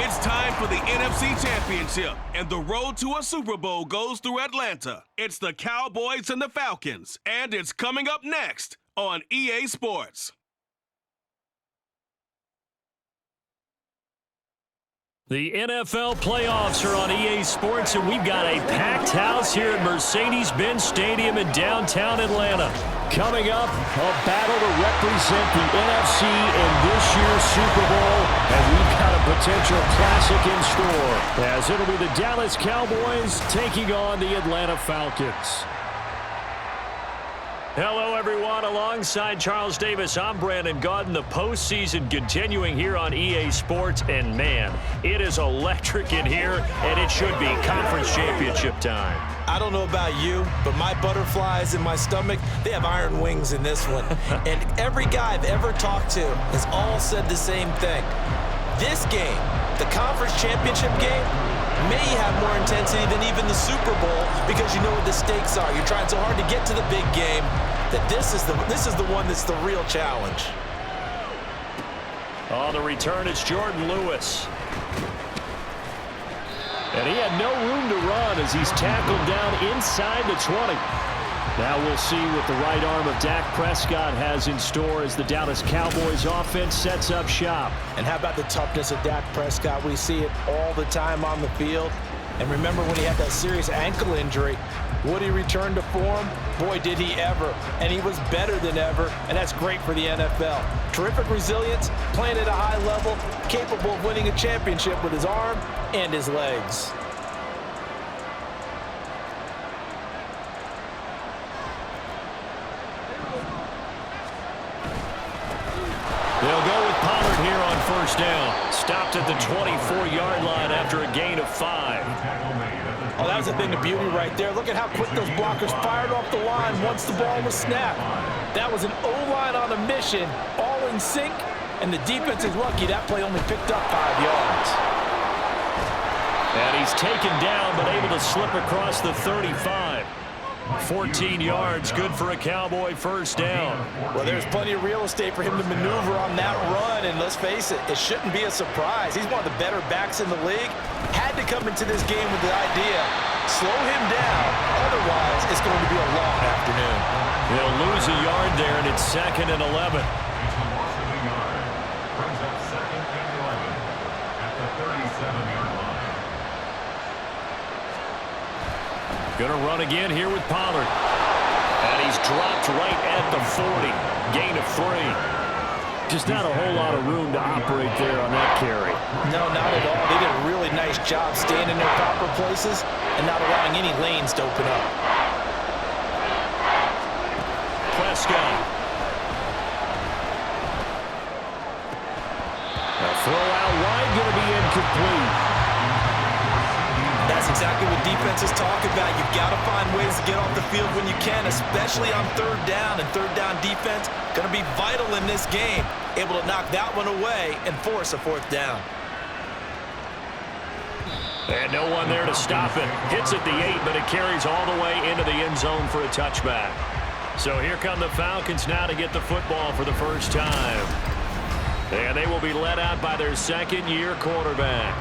It's time for the NFC Championship, and the road to a Super Bowl goes through Atlanta. It's the Cowboys and the Falcons, and it's coming up next on EA Sports. The NFL playoffs are on EA Sports, and we've got a packed house here at Mercedes-Benz Stadium in downtown Atlanta. Coming up, a battle to represent the NFC in this year's Super Bowl, and we've got a potential classic in store, as it'll be the Dallas Cowboys taking on the Atlanta Falcons. Hello, everyone. Alongside Charles Davis, I'm Brandon Gaudin. The postseason continuing here on EA Sports, and man, it is electric in here, and it should be conference championship time. I don't know about you, but my butterflies in my stomach, they have iron wings in this one. And every guy I've ever talked to has all said the same thing. This game, the conference championship game, may have more intensity than even the Super Bowl because you know what the stakes are. You're trying so hard to get to the big game that this is the one that's the real challenge. On the return, it's Jordan Lewis. And he had no room to run as he's tackled down inside the 20. Now we'll see what the right arm of Dak Prescott has in store as the Dallas Cowboys offense sets up shop. And how about the toughness of Dak Prescott? We see it all the time on the field. And remember when he had that serious ankle injury, would he return to form? Boy, did he ever. And he was better than ever, and that's great for the NFL. Terrific resilience, playing at a high level, capable of winning a championship with his arm and his legs. They'll go with Pollard here on first down. Stopped at the 24-yard line after a gain of 5. Oh, that was a thing of beauty right there. Look at how quick those blockers fired off the line once the ball was snapped. That was an O-line on a mission, all in sync, and the defense is lucky that play only picked up 5 yards. And he's taken down, but able to slip across the 35. 14 yards, good for a Cowboy first down. Well, there's plenty of real estate for him to maneuver on that run, and let's face it, it shouldn't be a surprise. He's one of the better backs in the league. Had to come into this game with the idea, slow him down, otherwise it's going to be a long afternoon. He'll lose a yard there, and it's 2nd and 11. Going to run again here with Pollard. And he's dropped right at the 40. Gain of 3. Just not a whole lot of room to operate there on that carry. No, not at all. They did a really nice job staying in their proper places and not allowing any lanes to open up. Prescott. A throw out wide, going to be incomplete. That's exactly what defenses talk about. You've got to find ways to get off the field when you can, especially on third down. And third down defense going to be vital in this game. Able to knock that one away and force a 4th down. And no one there to stop it. Hits at the 8, but it carries all the way into the end zone for a touchback. So here come the Falcons now to get the football for the first time. And they will be led out by their second-year quarterback.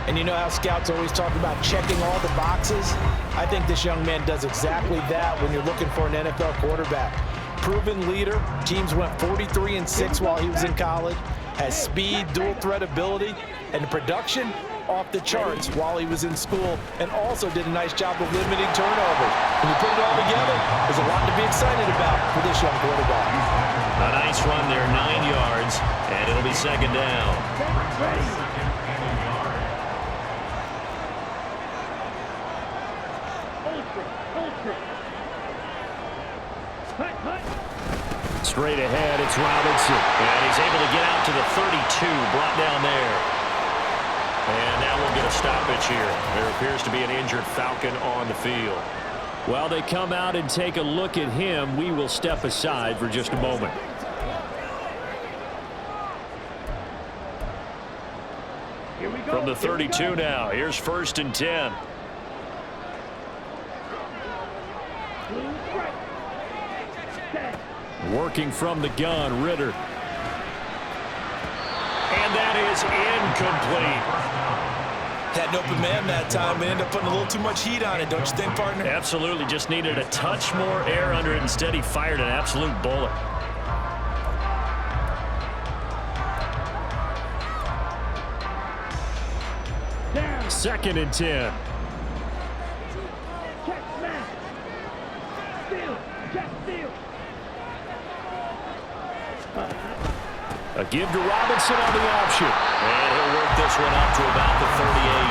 And you know how scouts always talk about checking all the boxes? I think this young man does exactly that when you're looking for an NFL quarterback. Proven leader. Teams went 43-6 while he was in college. Has speed, dual threat ability, and the production off the charts while he was in school, and also did a nice job of limiting turnovers. When you put it all together, there's a lot to be excited about for this young quarterback. A nice run there, 9 yards, and it'll be 2nd down. Straight ahead, it's Robinson. And he's able to get out to the 32, brought down there. And now we'll get a stoppage here. There appears to be an injured Falcon on the field. While they come out and take a look at him, we will step aside for just a moment. From the 32 now, here's 1st and 10. Working from the gun, Ritter. And that is is incomplete. Had an open man that time, but ended up putting a little too much heat on it, don't you think, partner? Absolutely. Just needed a touch more air under it. Instead, he fired an absolute bullet. Second and 10. A give to Robinson on the option. And he'll work this one up to about the 38.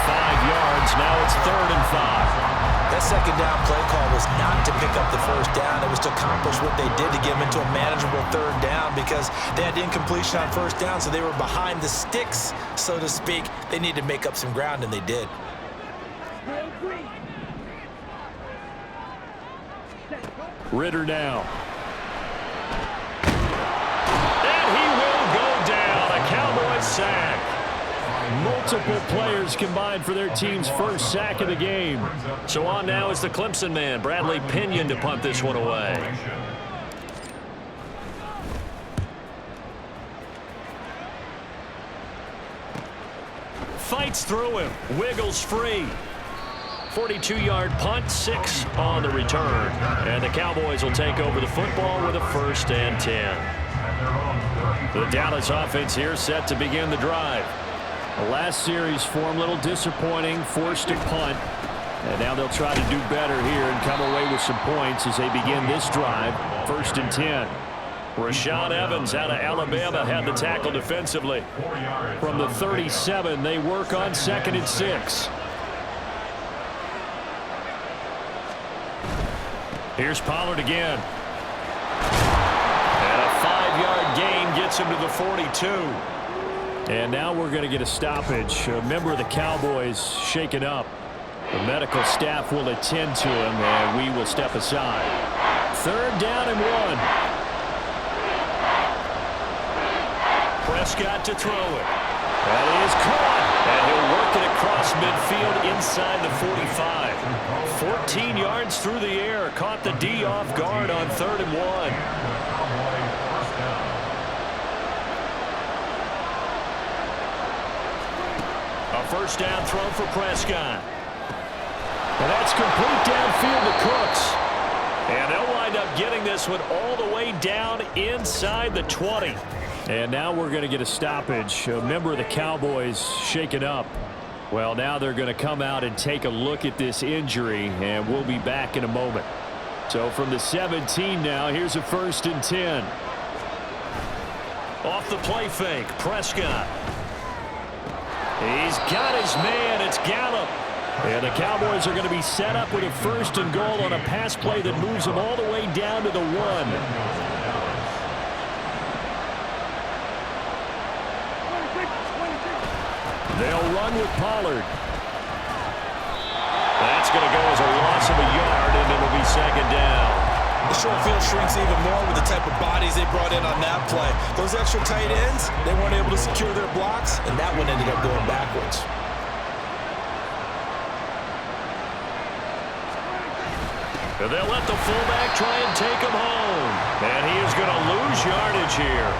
5 yards. Now it's 3rd and 5. That second down play call was not to pick up the first down. It was to accomplish what they did to get them into a manageable 3rd down because they had incompletion on first down, so they were behind the sticks, so to speak. They needed to make up some ground, and they did. Ritter now. And he will go down. A Cowboys sack. Multiple players combined for their team's first sack of the game. So on now is the Clemson man, Bradley Pinion, to punt this one away. Fights through him. Wiggles free. 42-yard punt, 6 on the return. And the Cowboys will take over the football with a 1st and 10. The Dallas offense here set to begin the drive. The last series form a little disappointing, forced to punt. And now they'll try to do better here and come away with some points as they begin this drive. 1st and 10. Rashaan Evans out of Alabama had the tackle defensively. From the 37, they work on 2nd and 6. Here's Pollard again. And a 5-yard gain gets him to the 42. And now we're going to get a stoppage. A member of the Cowboys shaken up. The medical staff will attend to him, and we will step aside. 3rd down and 1. Prescott to throw it. That is caught. And he'll work it across midfield inside the 45. 14 yards through the air. Caught the D off guard on 3rd and 1. A 1st down throw for Prescott. And that's complete downfield to Cooks. And they'll wind up getting this one all the way down inside the 20. And now we're going to get a stoppage. A member of the Cowboys shaken up. Well, now they're going to come out and take a look at this injury, and we'll be back in a moment. So from the 17 now, here's a 1st and 10. Off the play fake, Prescott. He's got his man. It's Gallup. And the Cowboys are going to be set up with a 1st and goal on a pass play that moves them all the way down to the 1. They'll run with Pollard. That's going to go as a loss of a yard, and it'll be 2nd down. The short field shrinks even more with the type of bodies they brought in on that play. Those extra tight ends, they weren't able to secure their blocks, and that one ended up going backwards. They'll let the fullback try and take him home. And he is going to lose yardage here.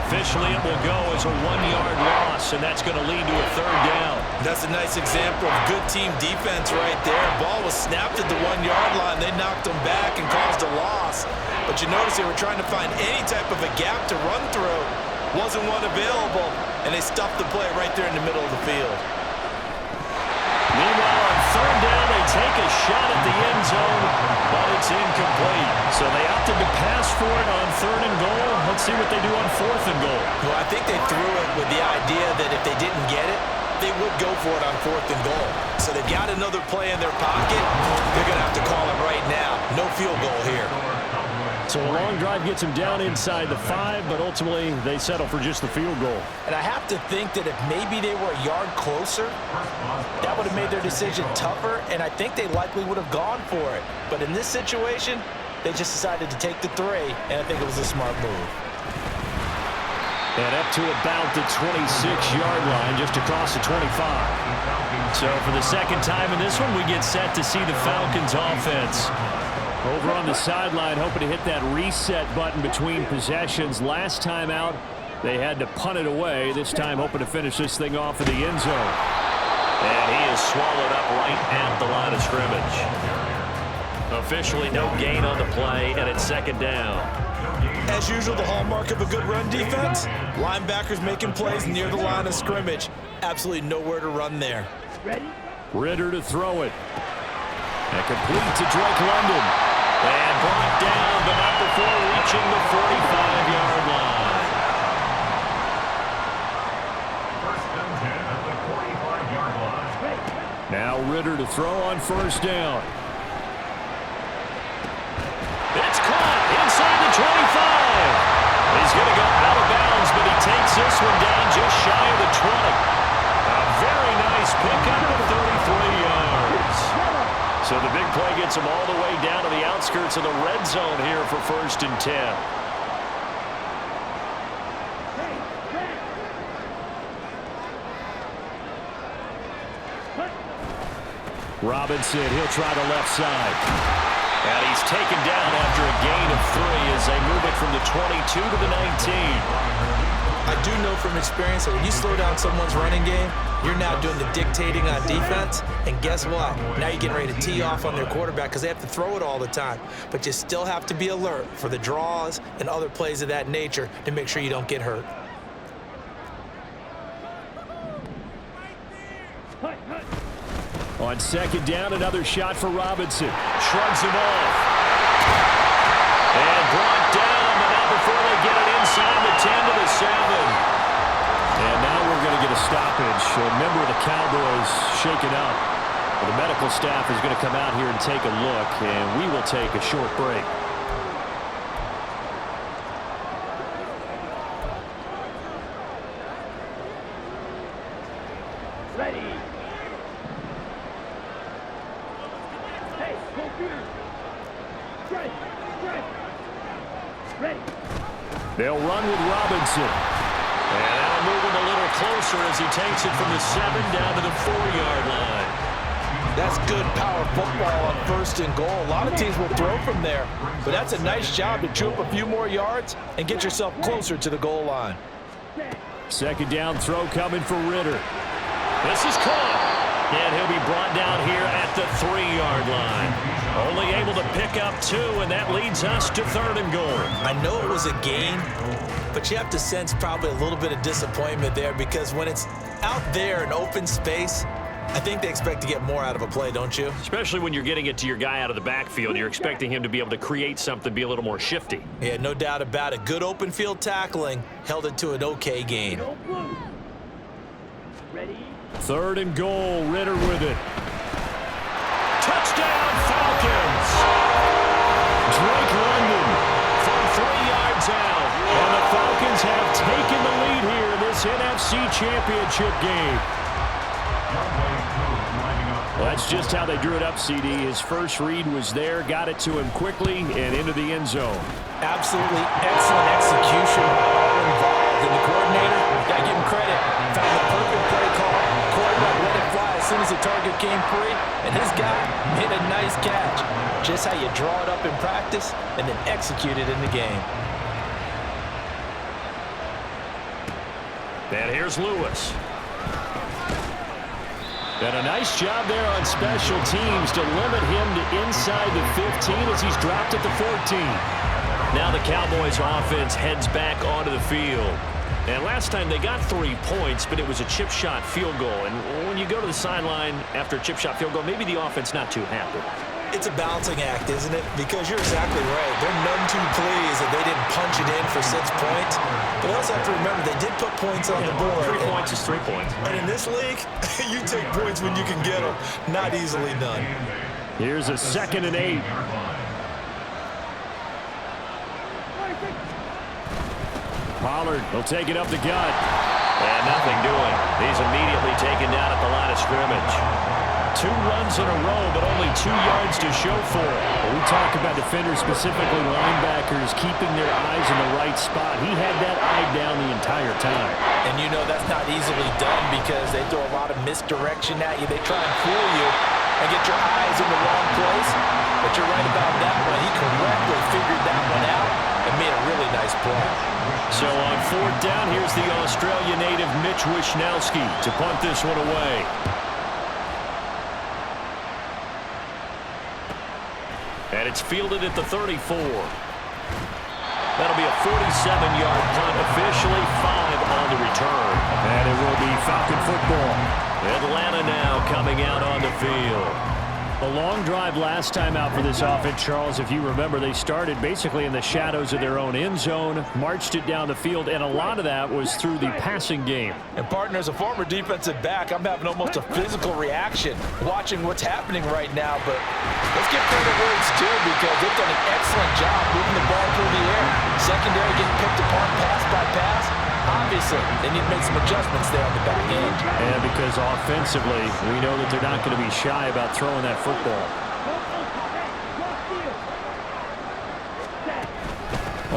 Officially, it will go as a 1-yard loss, and that's going to lead to a 3rd down. That's a nice example of good team defense right there. Ball was snapped at the 1-yard line. They knocked him back and caused a loss. But you notice they were trying to find any type of a gap to run through. Wasn't one available, and they stuffed the play right there in the middle of the field. Meanwhile, on 3rd down, they take a shot at the end zone, but it's incomplete. So they opted to pass for it on 3rd and goal. Let's see what they do on 4th and goal. Well, I think they threw it with the idea that if they didn't get it, they would go for it on 4th and goal. So they've got another play in their pocket. They're going to have to call it right now. No field goal here. So a long drive gets them down inside the 5, but ultimately they settle for just the field goal. And I have to think that if maybe they were a yard closer, that would have made their decision tougher, and I think they likely would have gone for it. But in this situation, they just decided to take the 3, and I think it was a smart move. And up to about the 26-yard line, just across the 25. So for the 2nd time in this one, we get set to see the Falcons offense. Over on the sideline, hoping to hit that reset button between possessions. Last time out, They had to punt it away, this time hoping to finish this thing off in the end zone. And he is swallowed up right at the line of scrimmage. Officially no gain on the play, and it's second down. As usual, the hallmark of a good run defense, linebackers making plays near the line of scrimmage. Absolutely nowhere to run there. Ritter to throw it. And complete to Drake London. And brought down, but not before reaching the 45-yard line. Now Ritter to throw on first down. It's caught inside the 25. He's going to go out of bounds, but he takes this one down just shy of the 20. A very nice pickup of 33 yards. So the big play gets him all the way down to the outskirts of the red zone here for 1st and 10. Robinson, he'll try the left side. And he's taken down after a gain of 3 as they move it from the 22 to the 19. I do know from experience that when you slow down someone's running game, you're now doing the dictating on defense. And guess what? Now you're getting ready to tee off on their quarterback because they have to throw it all the time. But you still have to be alert for the draws and other plays of that nature to make sure you don't get hurt. On second down, another shot for Robinson. Shrugs him off. And brought down, but not before they get it inside the 10 to the 7. And now we're going to get a stoppage. A member of the Cowboys shaken up. The medical staff is going to come out here and take a look, and we will take a short break. They'll run with Robinson. And that'll move him a little closer as he takes it from the 7 down to the 4-yard line. That's good power football on 1st and goal. A lot of teams will throw from there, but that's a nice job to chew up a few more yards and get yourself closer to the goal line. Second down throw coming for Ritter. This is caught. And he'll be brought down here at the 3-yard line. Only able to pick up 2, and that leads us to 3rd and goal. I know it was a gain, but you have to sense probably a little bit of disappointment there because when it's out there in open space, I think they expect to get more out of a play, don't you? Especially when you're getting it to your guy out of the backfield. You're expecting him to be able to create something, be a little more shifty. Yeah, no doubt about it. Good open field tackling held it to an okay gain. Ready? 3rd and goal, Ritter with it. Touchdown, Falcons! Drake London from 3 yards out. And the Falcons have taken the lead here in this NFC Championship game. Well, that's just how they drew it up, CD. His first read was there, got it to him quickly, and into the end zone. Absolutely excellent execution by all involved. And the coordinator, got to give him credit, found the perfect play call. Quarterback let it fly as soon as the target came free, and his guy hit a nice catch. Just how you draw it up in practice and then execute it in the game. And here's Lewis. And a nice job there on special teams to limit him to inside the 15 as he's dropped at the 14. Now the Cowboys offense heads back onto the field. And last time they got 3 points, but it was a chip shot field goal. And when you go to the sideline after a chip shot field goal, maybe the offense not too happy. It's a balancing act, isn't it? Because you're exactly right. They're none too pleased that they didn't punch it in for 6 points. But you also have to remember they did put points on the board. 3 points is 3 points. And in this league, you take points when you can get them. Not easily done. Here's a 2nd and 8. Pollard will take it up the gut. And nothing doing. He's immediately taken down at the line of scrimmage. 2 runs in a row, but only 2 yards to show for it. When we talk about defenders, specifically linebackers, keeping their eyes in the right spot. He had that eye down the entire time. And you know that's not easily done because they throw a lot of misdirection at you. They try and fool you and get your eyes in the wrong place. But you're right about that one. He correctly figured that one out and made a really nice play. So on fourth down, here's the Australia native Mitch Wishnowski to punt this one away. And it's fielded at the 34. That'll be a 47-yard punt, officially 5 on the return. And it will be Falcon football. Atlanta now coming out on the field. A long drive last time out for this offense, Charles. If you remember, they started basically in the shadows of their own end zone, marched it down the field, and a lot of that was through the passing game. And partner, as a former defensive back, I'm having almost a physical reaction watching what's happening right now. But let's give credit where it's due, because they've done an excellent job moving the ball through the air. Secondary getting picked apart pass by pass. Obviously, they need to make some adjustments there on the back end. And because offensively, we know that they're not going to be shy about throwing that football.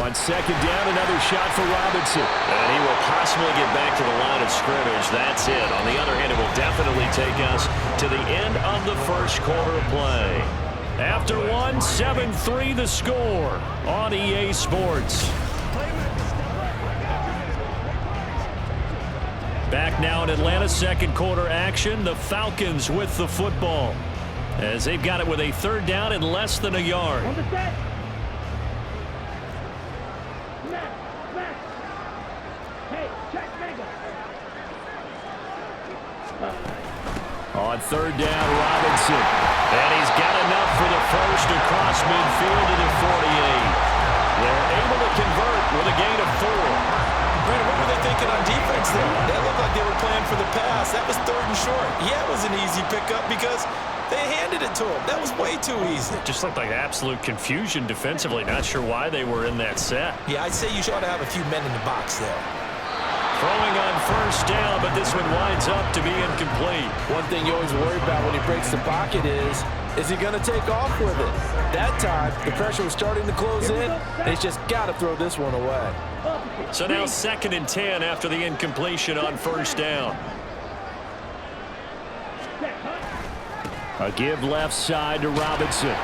On second down, another shot for Robinson. And he will possibly get back to the line of scrimmage. That's it. On the other hand, it will definitely take us to the end of the first quarter of play. After one, 7-3 the score on EA Sports. Back now in Atlanta, second quarter action. The Falcons with the football as they've got it with a third down and less than a yard. On third down, Robinson. And he's got enough for the first across midfield to the 48. They're able to convert with a gain of 4. Brandon, what were they thinking on defense there? That looked like they were playing for the pass. That was third and short. Yeah, it was an easy pickup because they handed it to him. That was way too easy. Just looked like absolute confusion defensively. Not sure why they were in that set. Yeah, I'd say you ought to have a few men in the box there. Throwing on first down, but this one winds up to be incomplete. One thing you always worry about when he breaks the pocket is he going to take off with it? That time, the pressure was starting to close in, and he's just got to throw this one away. So now 2nd and 10 after the incompletion on first down. A give left side to Robinson.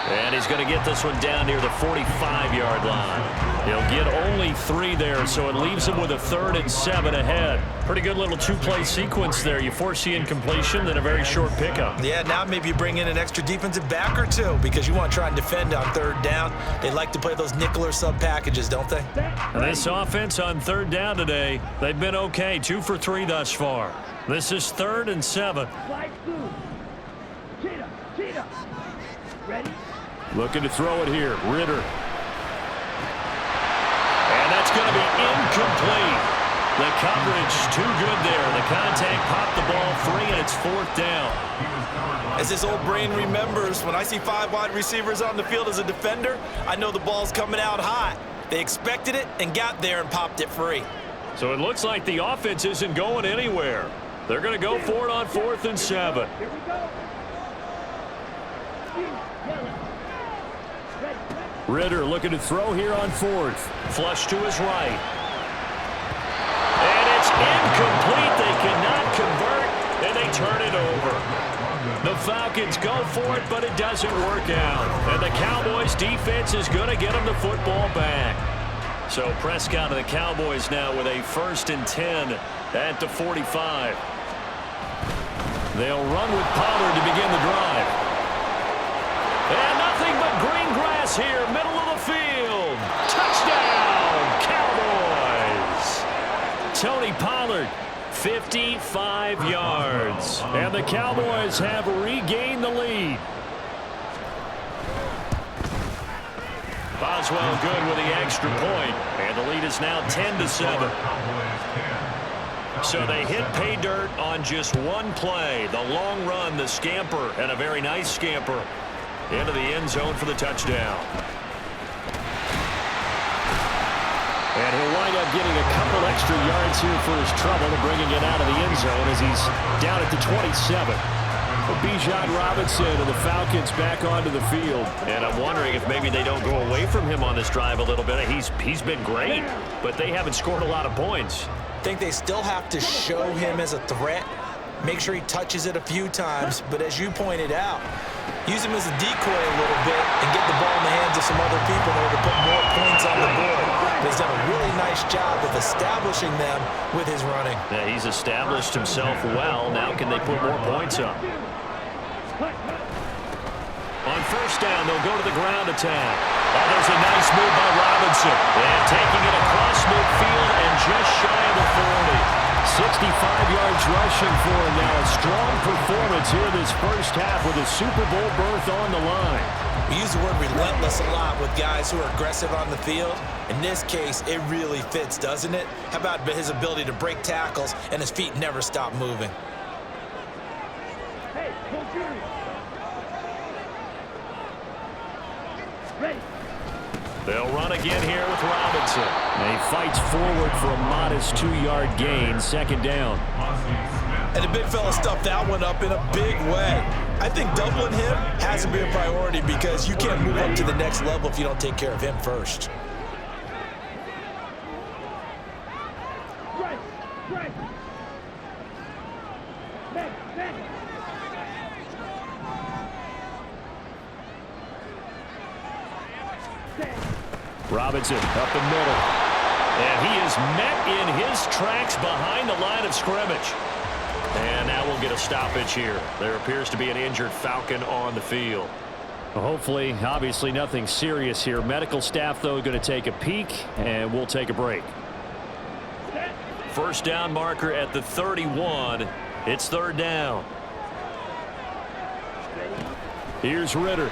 And he's going to get this one down near the 45-yard line. He'll get only 3 there, so it leaves him with a 3rd and 7 ahead. Pretty good little 2-play sequence there. You force the incompletion, then a very short pickup. Yeah, now maybe you bring in an extra defensive back or two because you want to try and defend on third down. They like to play those nickel or sub packages, don't they? And this offense on third down today, they've been okay. 2 for 3 thus far. This is 3rd and 7. Looking to throw it here. Ritter. And that's going to be incomplete. The coverage too good there. The contact popped the ball 3, and it's 4th down. As his old brain remembers, when I see 5 wide receivers on the field as a defender, I know the ball's coming out hot. They expected it and got there and popped it free. So it looks like the offense isn't going anywhere. They're going to go for it on 4th and 7. Here we go. Ritter looking to throw here on 4th. Flush to his right. And it's incomplete. They cannot convert, and they turn it over. The Falcons go for it, but it doesn't work out. And the Cowboys' defense is going to get them the football back. So Prescott and the Cowboys now with a 1st and 10 at the 45. They'll run with Pollard to begin the drive. And nothing but green grass here, middle of the field. Touchdown, Cowboys. Tony Pollard, 55 yards. And the Cowboys have regained the lead. Boswell good with the extra point. And the lead is now 10-7. So they hit pay dirt on just one play. The long run, the scamper, and a very nice scamper into the end zone for the touchdown. And he'll wind up getting a couple extra yards here for his trouble and bringing it out of the end zone as he's down at the 27. Bijan Robinson and the Falcons back onto the field. And I'm wondering if maybe they don't go away from him on this drive a little bit. He's been great, but they haven't scored a lot of points. I think they still have to show him as a threat Make sure he touches it a few times, but as you pointed out, use him as a decoy a little bit and get the ball in the hands of some other people in order to put more points on the board. But he's done a really nice job of establishing them with his running. Yeah, he's established himself well. Now can they put more points up? On first down, they'll go to the ground attack. Oh, there's a nice move by Robinson. And taking it across midfield and just shy of the 40. 65 yards rushing for him now. A strong performance here this first half with a Super Bowl berth on the line. We use the word relentless a lot with guys who are aggressive on the field. In this case, it really fits, doesn't it? How about his ability to break tackles and his feet never stop moving? Hey, Coach Junior. Ready. They'll run again here with Robinson. And he fights forward for a modest 2-yard gain, second down. And the big fella stuffed that one up in a big way. I think doubling him has to be a priority because you can't move up to the next level if you don't take care of him first. Right. Back. Robinson up the middle. And he is met in his tracks behind the line of scrimmage. And now we'll get a stoppage here. There appears to be an injured Falcon on the field. Well, hopefully, obviously nothing serious here. Medical staff, though, going to take a peek, and we'll take a break. First down marker at the 31. It's third down. Here's Ritter.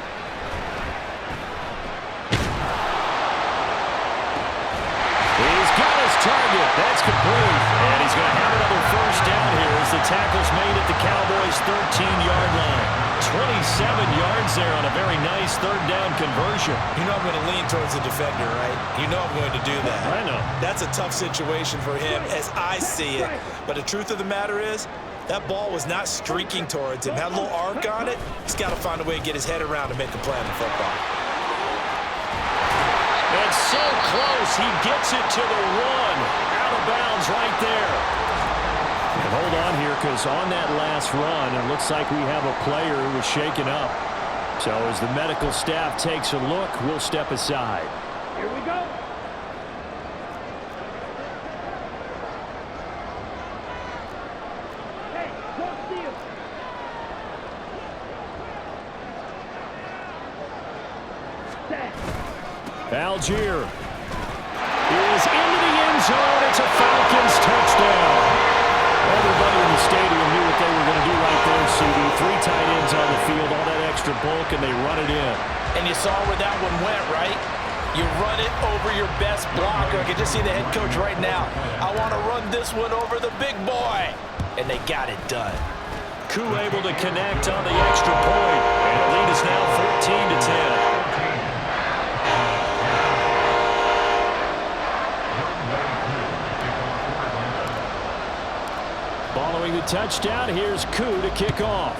He's got his target. That's complete. And he's going to have another first down here as the tackle's made at the Cowboys' 13-yard line. 27 yards there on a very nice third down conversion. You know I'm going to lean towards the defender, right? You know I'm going to do that. I know. That's a tough situation for him as I see it. But the truth of the matter is, that ball was not streaking towards him. Had a little arc on it. He's got to find a way to get his head around to make a play on the football. And so close, he gets it to the one. Out of bounds right there. And hold on here, because on that last run, it looks like we have a player who was shaken up. So as the medical staff takes a look, we'll step aside. Here we go. Hey, don't steal. Algier is into the end zone. It's a Falcons touchdown. Everybody in the stadium knew what they were going to do right there, CD. 3 tight ends on the field, all that extra bulk, and they run it in. And you saw where that one went, right? You run it over your best blocker. I can just see the head coach right now. I want to run this one over the big boy. And they got it done. Koo able to connect on the extra point. And the lead is now 14-10. Following the touchdown, here's Koo to kick off.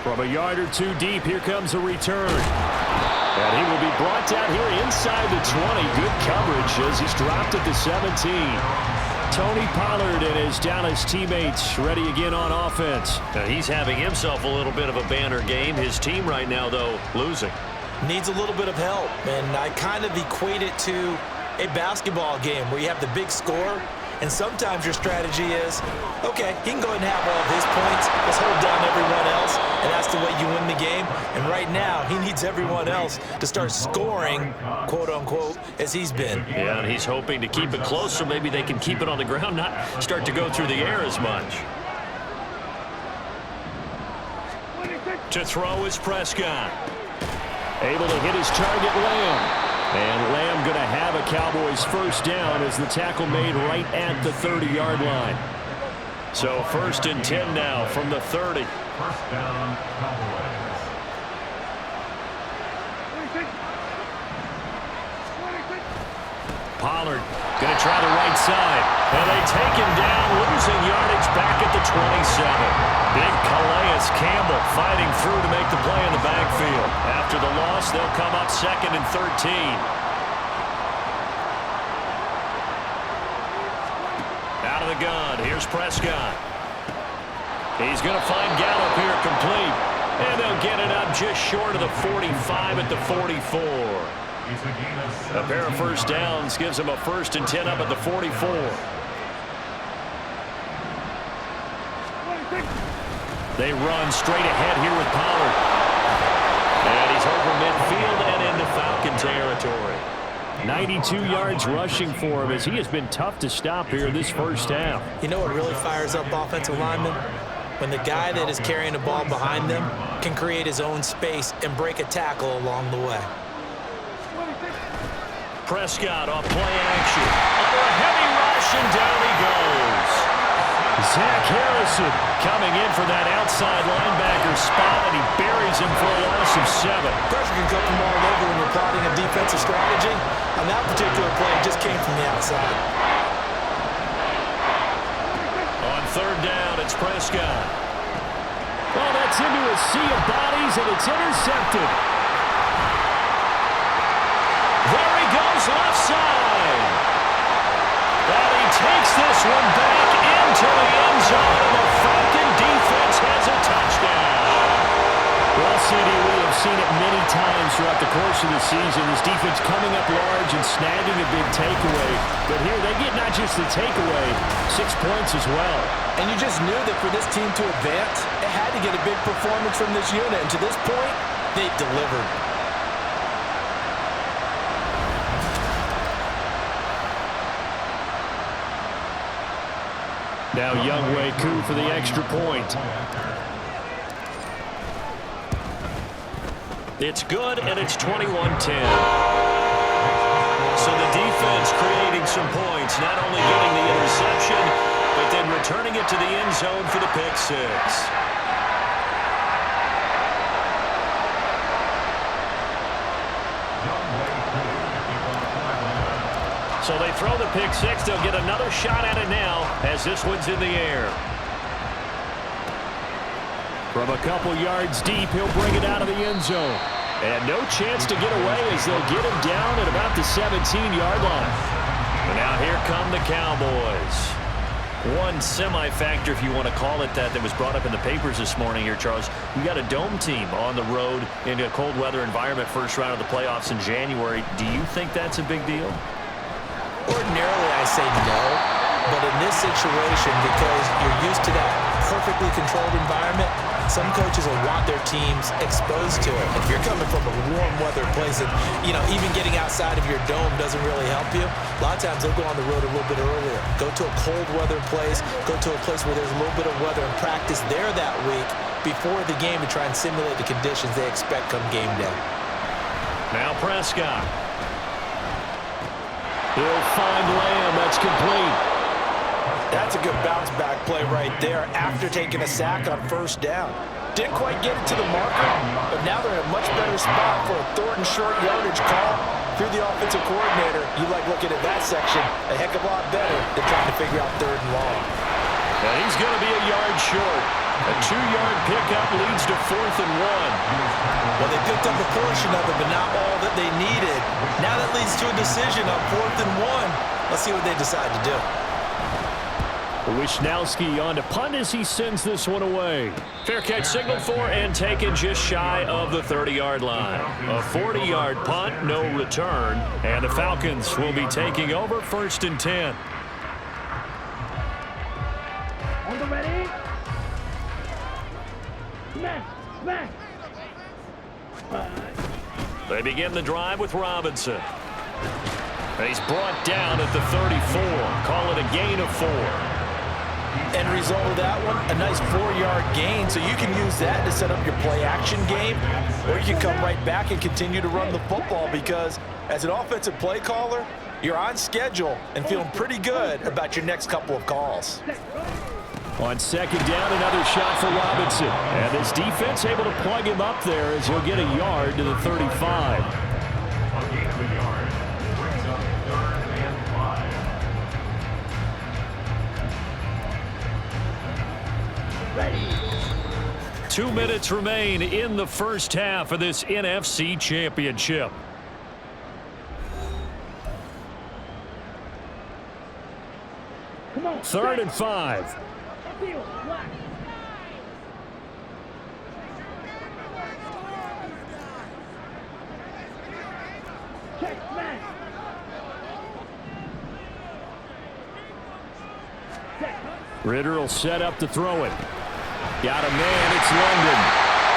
From a yard or two deep, here comes a return. And he will be brought down here inside the 20. Good coverage as he's dropped at the 17. Tony Pollard and his Dallas teammates ready again on offense. Now he's having himself a little bit of a banner game. His team right now, though, losing. Needs a little bit of help, and I kind of equate it to a basketball game where you have the big score, and sometimes your strategy is, okay, he can go ahead and have all of his points. Let's hold down everyone else, and that's the way you win the game. And right now, he needs everyone else to start scoring, quote-unquote, as he's been. Yeah, and he's hoping to keep it close so maybe they can keep it on the ground, not start to go through the air as much. To throw is Prescott. Able to hit his target, Lamb. And Lamb going to have a Cowboys first down as the tackle made right at the 30-yard line. So 1st and 10 now from the 30. First down, Cowboys. Pollard going to try the right side. And they take him down, losing yardage back at the 27. Big Calais Campbell fighting through to make the play in the backfield. After the loss, they'll come up 2nd and 13. out of the gun. Here's Prescott. He's going to find Gallup here complete. And they'll get it up just short of the 45 at the 44. A pair of first downs gives him a 1st and 10 up at the 44. They run straight ahead here with Pollard. And he's over midfield and into Falcon territory. 92 yards rushing for him as he has been tough to stop here this first half. You know what really fires up offensive linemen? When the guy that is carrying the ball behind them can create his own space and break a tackle along the way. Prescott off play action. Under a heavy rush, and down he goes. Zach Harrison Coming in for that outside linebacker spot, and he buries him for a loss of 7. Pressure can come from all over when you're plotting a defensive strategy. On that particular play, it just came from the outside. On 3rd down, it's Prescott. Well, that's into a sea of bodies, and it's intercepted. There he goes, left side. And he takes this one back into the end zone, and the Falcon defense has a touchdown. Well, CD, we have seen it many times throughout the course of the season. This defense coming up large and snagging a big takeaway. But here they get not just the takeaway, 6 points as well. And you just knew that for this team to advance, it had to get a big performance from this unit. And to this point, they've delivered. Now Youngway Koo for the extra point. It's good, and it's 21-10. So the defense creating some points, not only getting the interception, but then returning it to the end zone for the pick 6. So they throw the pick 6. They'll get another shot at it now as this one's in the air. From a couple yards deep, he'll bring it out of the end zone. And no chance to get away as they'll get him down at about the 17-yard line. And now here come the Cowboys. One semi-factor, if you want to call it that was brought up in the papers this morning here, Charles. We got a dome team on the road in a cold weather environment, first round of the playoffs in January. Do you think that's a big deal? Ordinarily, I say no. But in this situation, because you're used to that perfectly controlled environment, some coaches will want their teams exposed to it. If you're coming from a warm weather place and, even getting outside of your dome doesn't really help you, a lot of times they'll go on the road a little bit earlier. Go to a cold weather place, go to a place where there's a little bit of weather and practice there that week before the game to try and simulate the conditions they expect come game day. Now Prescott. He'll find Lamb. That's complete. That's a good bounce-back play right there after taking a sack on 1st down. Didn't quite get it to the marker, but now they're in a much better spot for a 3rd and short yardage call. Through the offensive coordinator, you like looking at that section a heck of a lot better than trying to figure out 3rd and long. And he's going to be a yard short. A 2-yard pickup leads to 4th and 1. Well, they picked up a portion of it, but not all that they needed. Now that leads to a decision on 4th and 1. Let's see what they decide to do. Wisnowski on to punt as he sends this one away. Fair catch signaled for and taken just shy of the 30-yard line. A 40-yard punt, no return, and the Falcons will be taking over 1st and 10. On the ready? Smash! They begin the drive with Robinson. He's brought down at the 34. Call it a gain of 4. End result of that one, a nice 4-yard gain, so you can use that to set up your play-action game, or you can come right back and continue to run the football because as an offensive play caller, you're on schedule and feeling pretty good about your next couple of calls. On 2nd down, another shot for Robinson. And this defense able to plug him up there as he'll get a yard to the 35. A gain of a yard. Brings up 3rd and 5. Ready. 2 minutes remain in the first half of this NFC Championship. Come on. 3rd and 5. Ritter will set up to throw it. Got a man, it's London.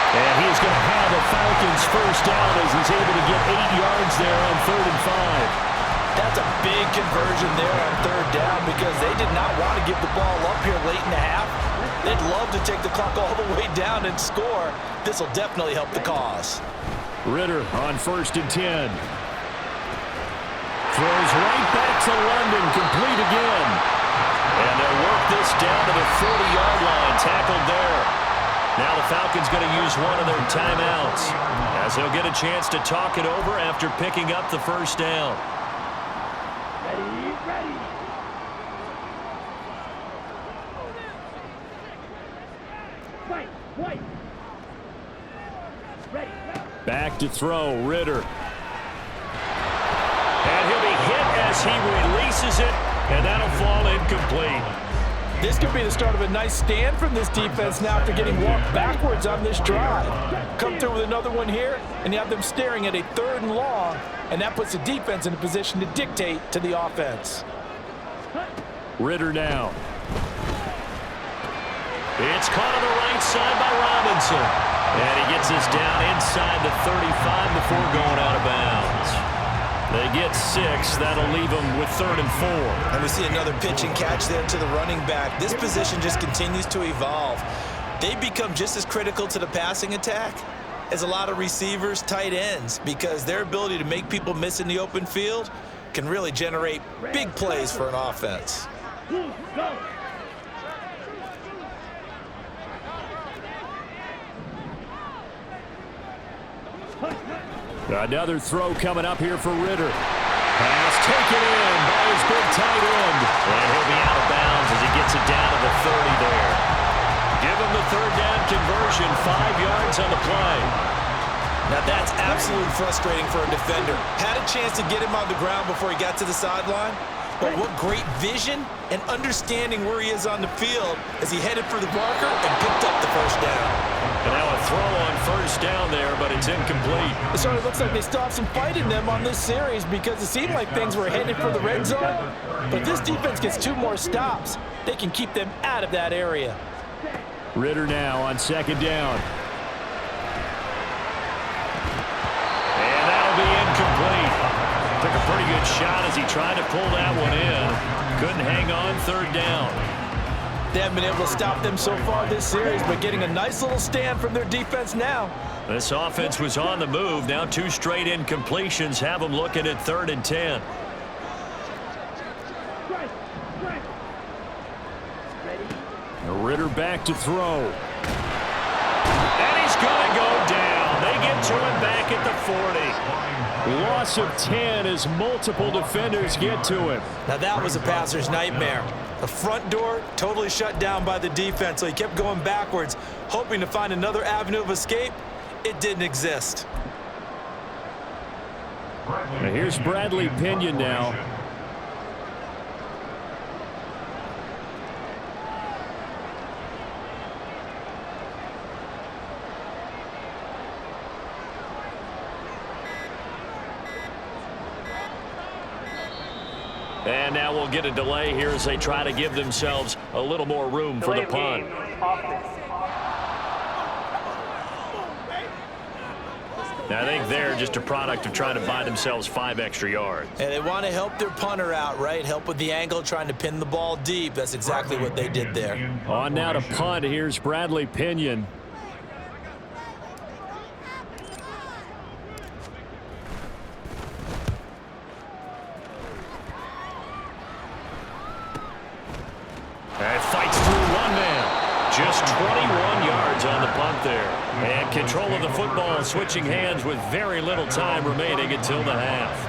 And he's going to have the Falcons first down as he's able to get 8 yards there on 3rd and 5. That's a big conversion there on 3rd down because they did not want to give the ball up here late in the half. They'd love to take the clock all the way down and score. This will definitely help the cause. Ritter on 1st and 10. Throws right back to London, complete again. And they'll work this down to the 40-yard line, tackled there. Now the Falcons going to use one of their timeouts as they'll get a chance to talk it over after picking up the first down. Ready. Fight. Ready. Back to throw, Ritter. And he'll be hit as he releases it, and that'll fall incomplete. This could be the start of a nice stand from this defense now after getting walked backwards on this drive. Come through with another one here, and you have them staring at a 3rd and long, and that puts the defense in a position to dictate to the offense. Ritter now. It's caught on the right side by Robinson. And he gets this down inside the 35 before going out of bounds. They get 6. That'll leave them with 3rd and 4. And we see another pitch and catch there to the running back. This position just continues to evolve. They become just as critical to the passing attack as a lot of receivers, tight ends, because their ability to make people miss in the open field can really generate big plays for an offense. Go. Another throw coming up here for Ritter. Pass taken in by his big tight end. And he'll be out of bounds as he gets it down to the 30 there. Give him the 3rd down conversion, 5 yards on the play. Now that's absolutely frustrating for a defender. Had a chance to get him on the ground before he got to the sideline, but what great vision and understanding where he is on the field as he headed for the marker and picked up the first down. And now a throw on 1st down there, but it's incomplete. It certainly looks like they still have some fight in them on this series because it seemed like things were headed for the red zone. But if this defense gets 2 more stops, they can keep them out of that area. Ritter now on 2nd down. And that'll be incomplete. Took a pretty good shot as he tried to pull that one in. Couldn't hang on 3rd down. They haven't been able to stop them so far this series, but getting a nice little stand from their defense now. This offense was on the move. Now 2 straight incompletions have them looking at 3rd and 10. Ritter back to throw. And he's going to go down. They get to him back at the 40. Loss of 10 as multiple defenders get to him. Now that was a passer's nightmare. The front door totally shut down by the defense, so he kept going backwards, hoping to find another avenue of escape. It didn't exist. Now here's Bradley Pinion now. And now we'll get a delay here as they try to give themselves a little more room for the punt. Now, I think they're just a product of trying to buy themselves 5 extra yards. And they want to help their punter out, right? Help with the angle, trying to pin the ball deep. That's exactly what they did there. On now to punt. Here's Bradley Pinion. And fights through one man. Just 21 yards on the punt there. And control of the football switching hands with very little time remaining until the half.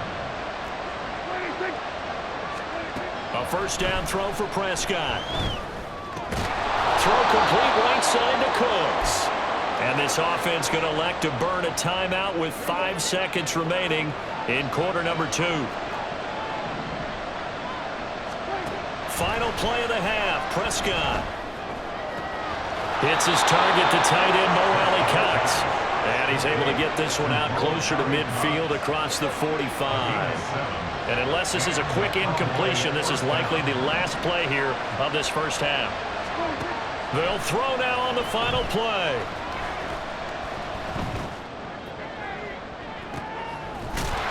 A 1st down throw for Prescott. Throw complete right side to Cooks. And this offense going to elect to burn a timeout with 5 seconds remaining in quarter number 2. final play of the half. Prescott hits his target to tight end Mo Alley-Cox. And he's able to get this one out closer to midfield across the 45. And unless this is a quick incompletion, this is likely the last play here of this first half. They'll throw now on the final play.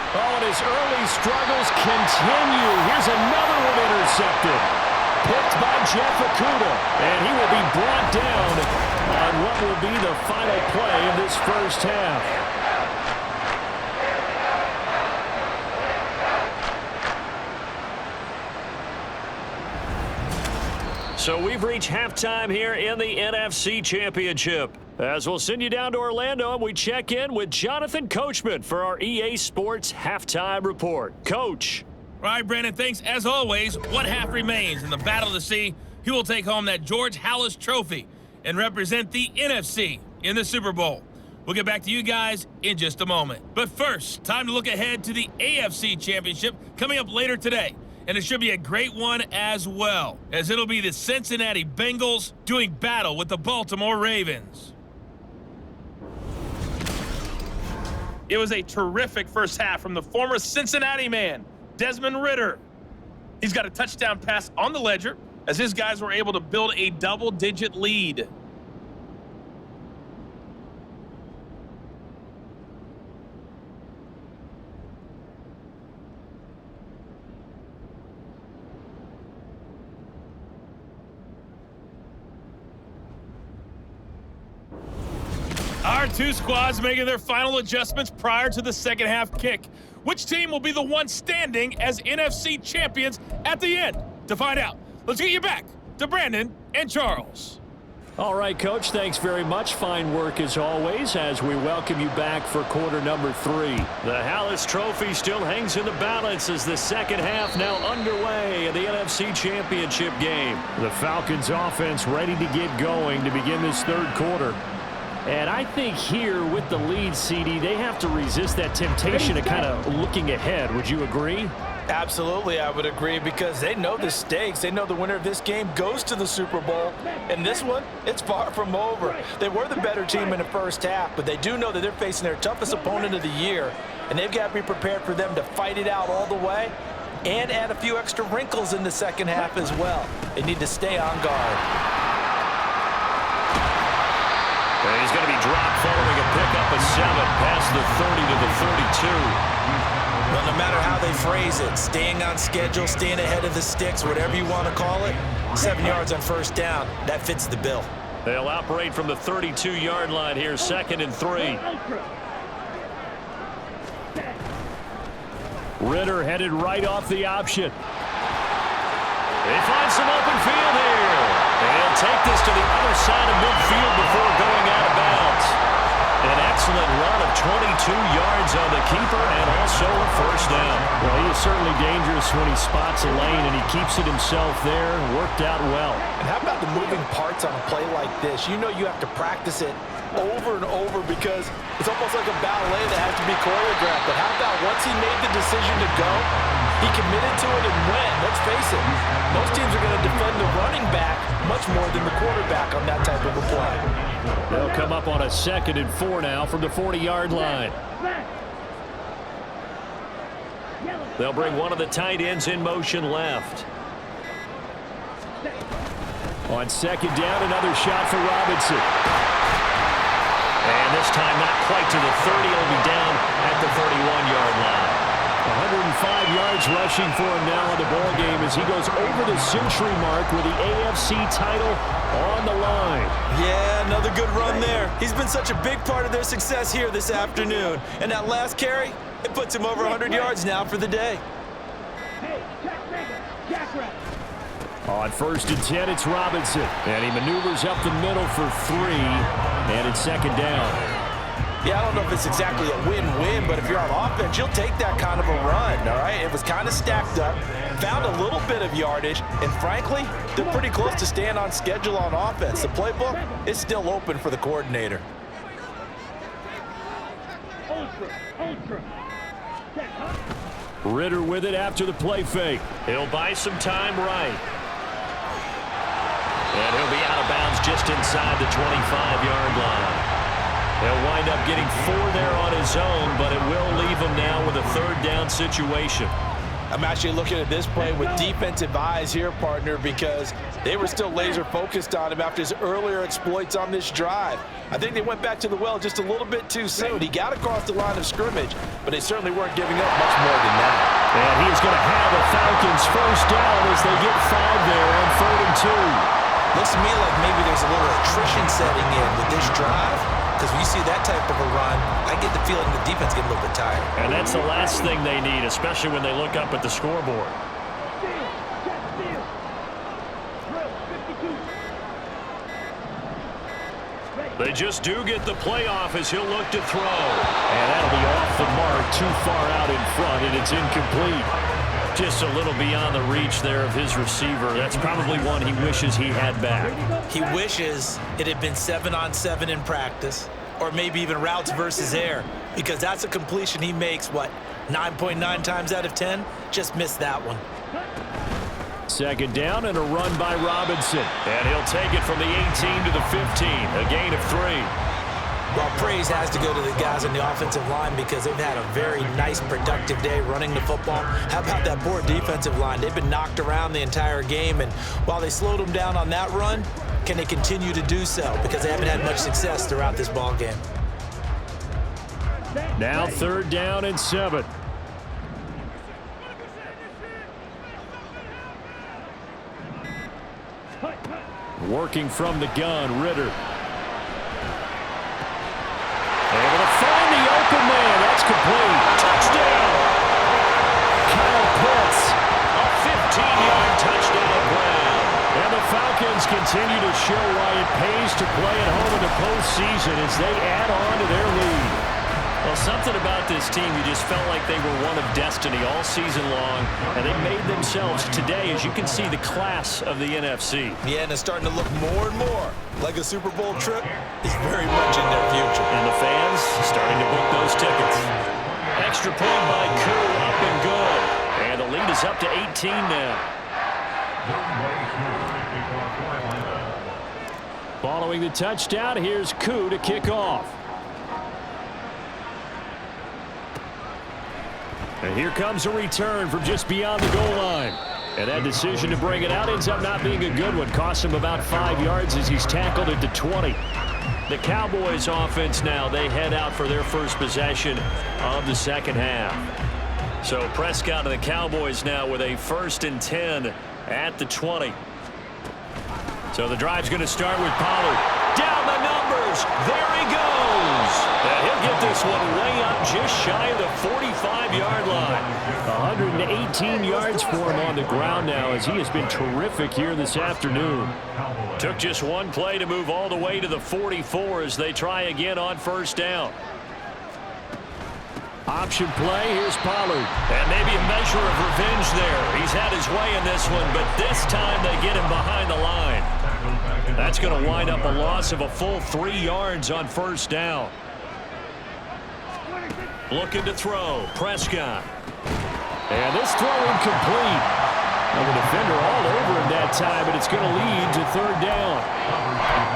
Oh, and his early struggles continue. Here's another one intercepted. Picked by Jeff Okudah. And he will be brought down on what will be the final play of this first half. So we've reached halftime here in the NFC Championship. As we'll send you down to Orlando, and we check in with Jonathan Coachman for our EA Sports Halftime Report. Coach. All right, Brandon, thanks. As always, one half remains in the Battle of the Sea. He will take home that George Halas Trophy and represent the NFC in the Super Bowl. We'll get back to you guys in just a moment. But first, time to look ahead to the AFC Championship coming up later today. And it should be a great one as well, as it'll be the Cincinnati Bengals doing battle with the Baltimore Ravens. It was a terrific first half from the former Cincinnati man, Desmond Ridder. He's got a touchdown pass on the ledger as his guys were able to build a double-digit lead. Our two squads making their final adjustments prior to the second half kick. Which team will be the one standing as NFC champions at the end? To find out, let's get you back to Brandon and Charles. All right, Coach, thanks very much. Fine work as always as we welcome you back for quarter number 3. The Halas Trophy still hangs in the balance as the second half now underway in the NFC Championship game. The Falcons offense ready to get going to begin this third quarter. And I think here with the lead, CD, they have to resist that temptation of kind of looking ahead. Would you agree? Absolutely, I would agree, because they know the stakes. They know the winner of this game goes to the Super Bowl. And this one, it's far from over. They were the better team in the first half, but they do know that they're facing their toughest opponent of the year. And they've got to be prepared for them to fight it out all the way and add a few extra wrinkles in the second half as well. They need to stay on guard. And he's going to be dropped following a pickup of 7 past the 30 to the 32. Well, no matter how they phrase it, staying on schedule, staying ahead of the sticks, whatever you want to call it, 7 yards on first down, that fits the bill. They'll operate from the 32-yard line here, 2nd and 3. Ridder headed right off the option. They find some open field here. And take this to the other side of midfield before going out of bounds. An excellent run of 22 yards on the keeper and also a first down. Well, he is certainly dangerous when he spots a lane, and he keeps it himself there. Worked out well. And how about the moving parts on a play like this? You know you have to practice it over and over because it's almost like a ballet that has to be choreographed. But how about once he made the decision to go, he committed to it and went. Let's face it, most teams are going to defend the running back much more than the quarterback on that type of a play. They'll come up on a 2nd and 4 now from the 40-yard line. They'll bring one of the tight ends in motion left. On 2nd down, another shot for Robinson. And this time not quite to the 30. He'll be down at the 31-yard line. 105 yards rushing for him now in the ball game as he goes over the century mark with the AFC title on the line. Yeah, another good run there. He's been such a big part of their success here this afternoon. And that last carry, it puts him over 100 yards now for the day. On 1st and 10, it's Robinson. And he maneuvers up the middle for 3. And it's 2nd down. Yeah, I don't know if it's exactly a win-win, but if you're on offense, you'll take that kind of a run, all right? It was kind of stacked up, found a little bit of yardage, and frankly, they're pretty close to staying on schedule on offense. The playbook is still open for the coordinator. Ridder with it after the play fake. He'll buy some time right. just inside the 25-yard line. He'll wind up getting 4 there on his own, but it will leave him now with a third down situation. I'm actually looking at this play with defensive eyes here, partner, because they were still laser focused on him after his earlier exploits on this drive. I think they went back to the well just a little bit too soon. He got across the line of scrimmage, but they certainly weren't giving up much more than that. And he's going to have the Falcons first down as they get 5 there on 3rd and 2. Looks to me like maybe there's a little attrition setting in with this drive, because when you see that type of a run, I get the feeling the defense get a little bit tired. And that's the last thing they need, especially when they look up at the scoreboard. They just do get the playoff as he'll look to throw. And that'll be off the mark, too far out in front, and it's incomplete. Just a little beyond the reach there of his receiver. That's probably one he wishes he had back. He wishes it had been 7-on-7 in practice, or maybe even routes versus air, because that's a completion he makes, 9.9 times out of 10? Just missed that one. 2nd down and a run by Robinson. And he'll take it from the 18 to the 15, a gain of 3. Well, praise has to go to the guys on the offensive line because they've had a very nice, productive day running the football. How about that poor defensive line? They've been knocked around the entire game, and while they slowed them down on that run, can they continue to do so? Because they haven't had much success throughout this ball game. Now 3rd down and 7. Working from the gun, Ritter. Able to find the open man. That's complete. Touchdown. Kyle Pitts. A 15-yard touchdown grab. And the Falcons continue to show why it pays to play at home in the postseason as they add on to their lead. Well, something about this team, you just felt like they were one of destiny all season long, and they made themselves today, as you can see, the class of the NFC. Yeah, and it's starting to look more and more like a Super Bowl trip is very much in their future. And the fans starting to book those tickets. Extra point by Koo, up and good. And the lead is up to 18 now. Following the touchdown, here's Koo to kick off. And here comes a return from just beyond the goal line. And that decision to bring it out ends up not being a good one. Costs him about 5 yards as he's tackled at the 20. The Cowboys offense now, they head out for their first possession of the second half. So Prescott and the Cowboys now with a 1st and 10 at the 20. So the drive's going to start with Pollard. Down the numbers. There he goes. And he'll get this one way up just shy of the 45-yard line. 118 yards for him on the ground now as he has been terrific here this afternoon. Took just one play to move all the way to the 44 as they try again on 1st down. Option play, here's Pollard. And maybe a measure of revenge there. He's had his way in this one, but this time they get him behind the line. That's going to wind up a loss of a full 3 yards on 1st down. Looking to throw, Prescott. And this throw incomplete. And the defender all over him that time, but it's going to lead to 3rd down.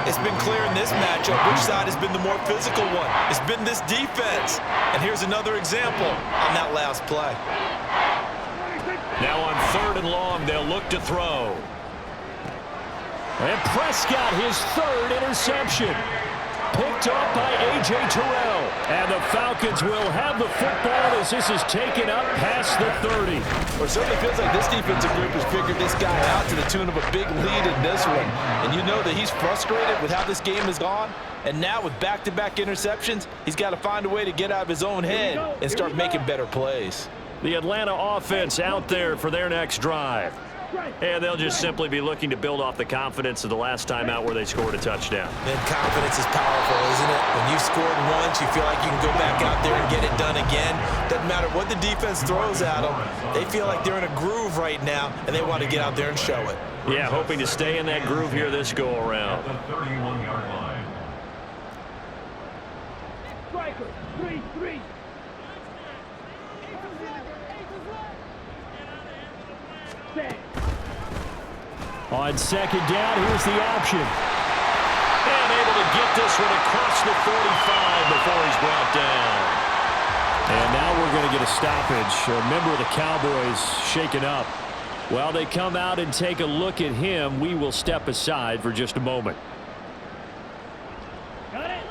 It's been clear in this matchup which side has been the more physical one. It's been this defense. And here's another example on that last play. Now on 3rd and long, they'll look to throw. And Prescott, his 3rd interception. Picked up by A.J. Terrell. And the Falcons will have the football as this is taken up past the 30. Well, it certainly feels like this defensive group has figured this guy out to the tune of a big lead in this one. And you know that he's frustrated with how this game has gone. And now with back-to-back interceptions, he's got to find a way to get out of his own head and start making better plays. The Atlanta offense out there for their next drive. And they'll just simply be looking to build off the confidence of the last time out where they scored a touchdown. And confidence is powerful, isn't it? When you've scored once, you feel like you can go back out there and get it done again. Doesn't matter what the defense throws at them. They feel like they're in a groove right now, and they want to get out there and show it. Yeah, hoping to stay in that groove here this go-around. The 31-yard line. Striker, 3-3. On 2nd down, here's the option. get this one across the 45 before he's brought down. And now we're going to get a stoppage. A member of the Cowboys shaken up. While they come out and take a look at him, we will step aside for just a moment. Got it.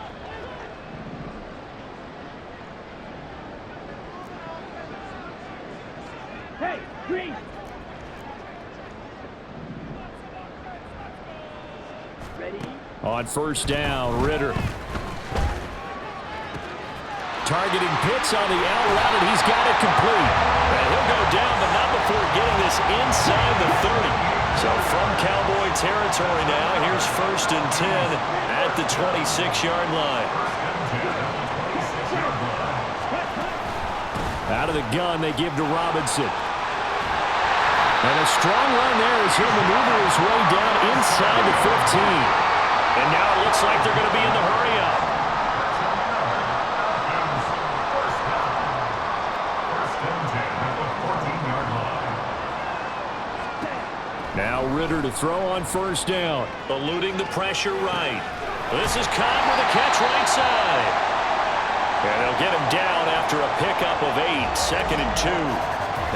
Hey, green. Ready? On first down, Ritter. Targeting Pitts on the out route, and he's got it complete. And he'll go down, but not before getting this inside the 30. So from Cowboy territory now, here's 1st and 10 at the 26-yard line. Out of the gun, they give to Robinson. And a strong run there as he'll maneuver his way down inside the 15. And now it looks like they're going to be in the hurry-up. Now Ritter to throw on first down. Eluding the pressure right. This is Cobb with a catch right side. And they'll get him down after a pickup of 8, 2nd and 2.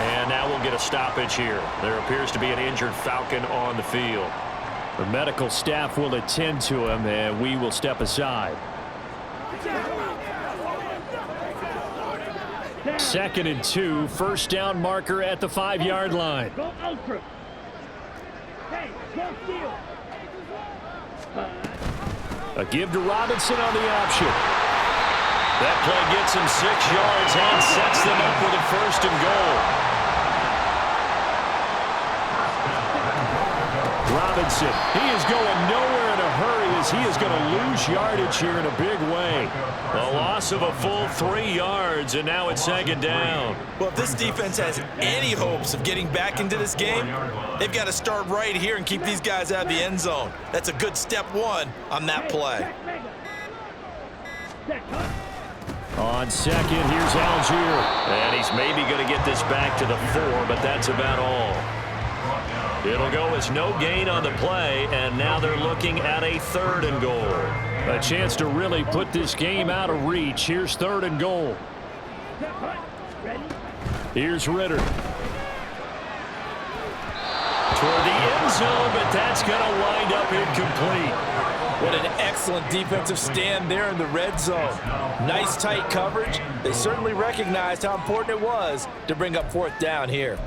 And now we'll get a stoppage here. There appears to be an injured Falcon on the field. The medical staff will attend to him, and we will step aside. 2nd and 2, first down marker at the 5-yard line. Go ultra. Hey, go steal. A give to Robinson on the option. That play gets him 6 yards and sets them up with a 1st and goal. Robinson, he is going nowhere in a hurry as he is going to lose yardage here in a big way. A loss of a full 3 yards, and now it's 2nd down. Well, if this defense has any hopes of getting back into this game, they've got to start right here and keep these guys out of the end zone. That's a good step 1 on that play. On second, here's Algier. And he's maybe going to get this back to the 4, but that's about all. It'll go as no gain on the play, and now they're looking at a 3rd and goal. A chance to really put this game out of reach. Here's 3rd and goal. Here's Ritter. Toward the end zone, but that's going to wind up incomplete. What an excellent defensive stand there in the red zone. Nice tight coverage. They certainly recognized how important it was to bring up 4th down here.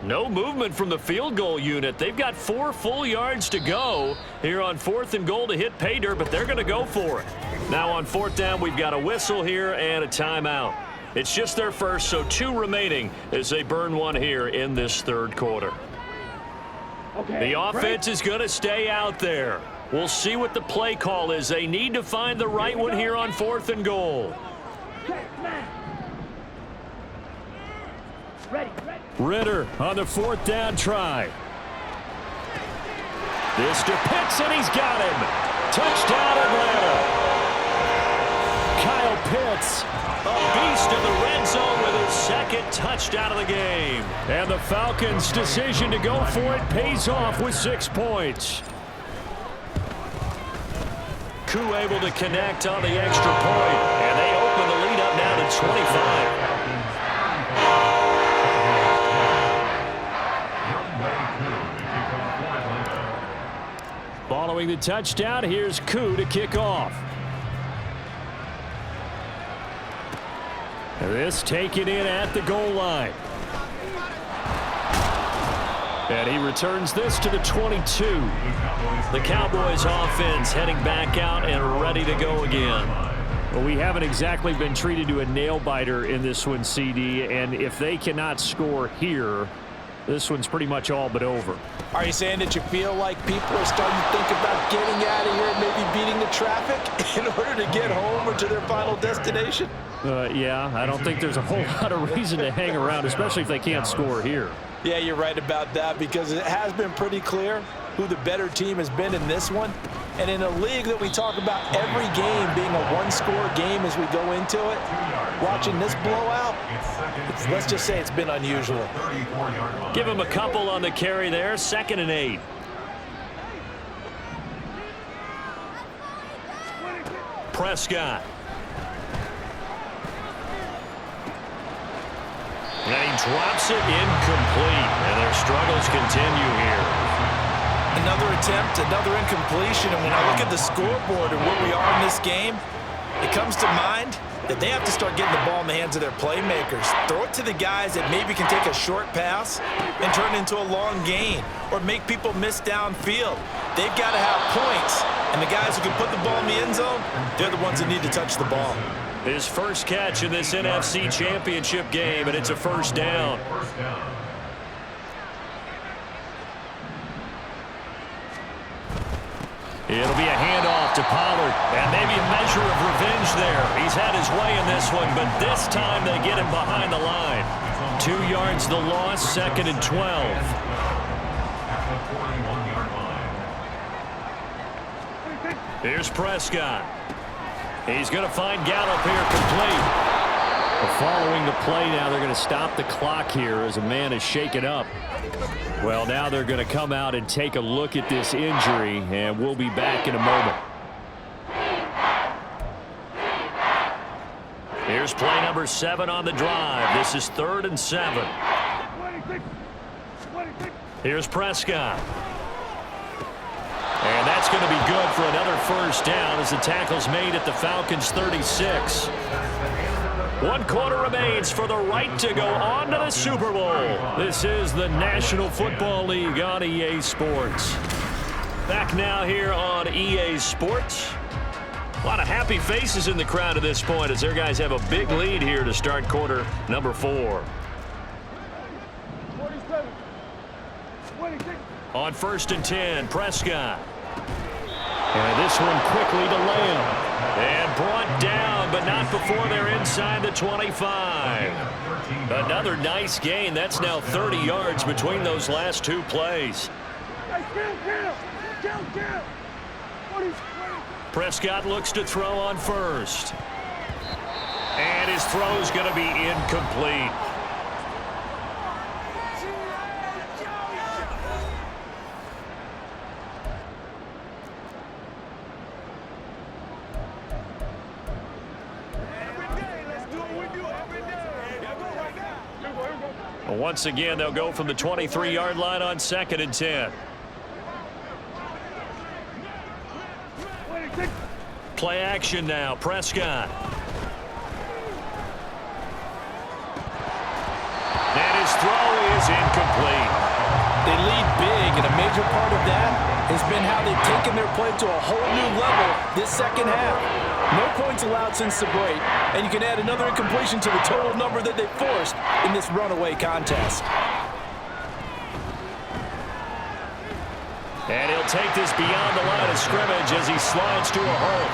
No movement from the field goal unit. They've got 4 full yards to go here on 4th and goal to hit pay dirt, but they're going to go for it. Now on 4th down, we've got a whistle here and a timeout. It's just their first, so 2 remaining as they burn 1 here in this 3rd quarter. Okay, the offense is going to stay out there. We'll see what the play call is. They need to find the right one here on 4th and goal. Ready. Ritter on the 4th down try. This to Pitts, and he's got him. Touchdown, Atlanta. Kyle Pitts, a beast in the red zone with his 2nd touchdown of the game. And the Falcons' decision to go for it pays off with 6 points. Koo able to connect on the extra point, and they open the lead up now to 25. Following the touchdown, here's Koo to kick off. This taken in at the goal line. And he returns this to the 22. The Cowboys offense heading back out and ready to go again. Well, we haven't exactly been treated to a nail-biter in this one, CD, and if they cannot score here, this one's pretty much all but over. Are you saying that you feel like people are starting to think about getting out of here and maybe beating the traffic in order to get home or to their final destination? Yeah, I don't think there's a whole lot of reason to hang around, especially if they can't score here. Yeah, you're right about that, because it has been pretty clear who the better team has been in this one. And in a league that we talk about every game being a one-score game as we go into it, watching this blowout, let's just say it's been unusual. Give him a couple on the carry there, 2nd and 8. Prescott. And he drops it incomplete. And their struggles continue here. Another attempt, another incompletion. And when I look at the scoreboard and where we are in this game, it comes to mind that they have to start getting the ball in the hands of their playmakers. Throw it to the guys that maybe can take a short pass and turn it into a long gain or make people miss downfield. They've got to have points, and the guys who can put the ball in the end zone, they're the ones that need to touch the ball. His first catch in this NFC Championship game, and it's a first down. It'll be a handoff to Pollard, and maybe a measure of revenge there. He's had his way in this one, but this time they get him behind the line. 2 yards the loss, 2nd and 12. Here's Prescott. He's going to find Gallup here complete. Following the play now, they're going to stop the clock here as a man is shaken up. Well, now they're going to come out and take a look at this injury, and we'll be back in a moment. Here's play number 7 on the drive. This is 3rd and 7. Here's Prescott. And that's going to be good for another first down as the tackle's made at the Falcons' 36. 1 quarter remains for the right to go on to the Super Bowl. This is the National Football League on EA Sports. Back now here on EA Sports. A lot of happy faces in the crowd at this point as their guys have a big lead here to start quarter number 4. On 1st and 10, Prescott. And this one quickly to Lamb. And brought down, but not before they're inside the 25. Another nice gain. That's now 30 yards between those last 2 plays. Prescott looks to throw on 1st. And his throw's going to be incomplete. Once again, they'll go from the 23-yard line on 2nd and 10. Play action now, Prescott. And his throw is incomplete. They lead big, and a major part of that has been how they've taken their play to a whole new level this second half. No points allowed since the break, and you can add another incompletion to the total number that they forced in this runaway contest. And he'll take this beyond the line of scrimmage as he slides to a hole.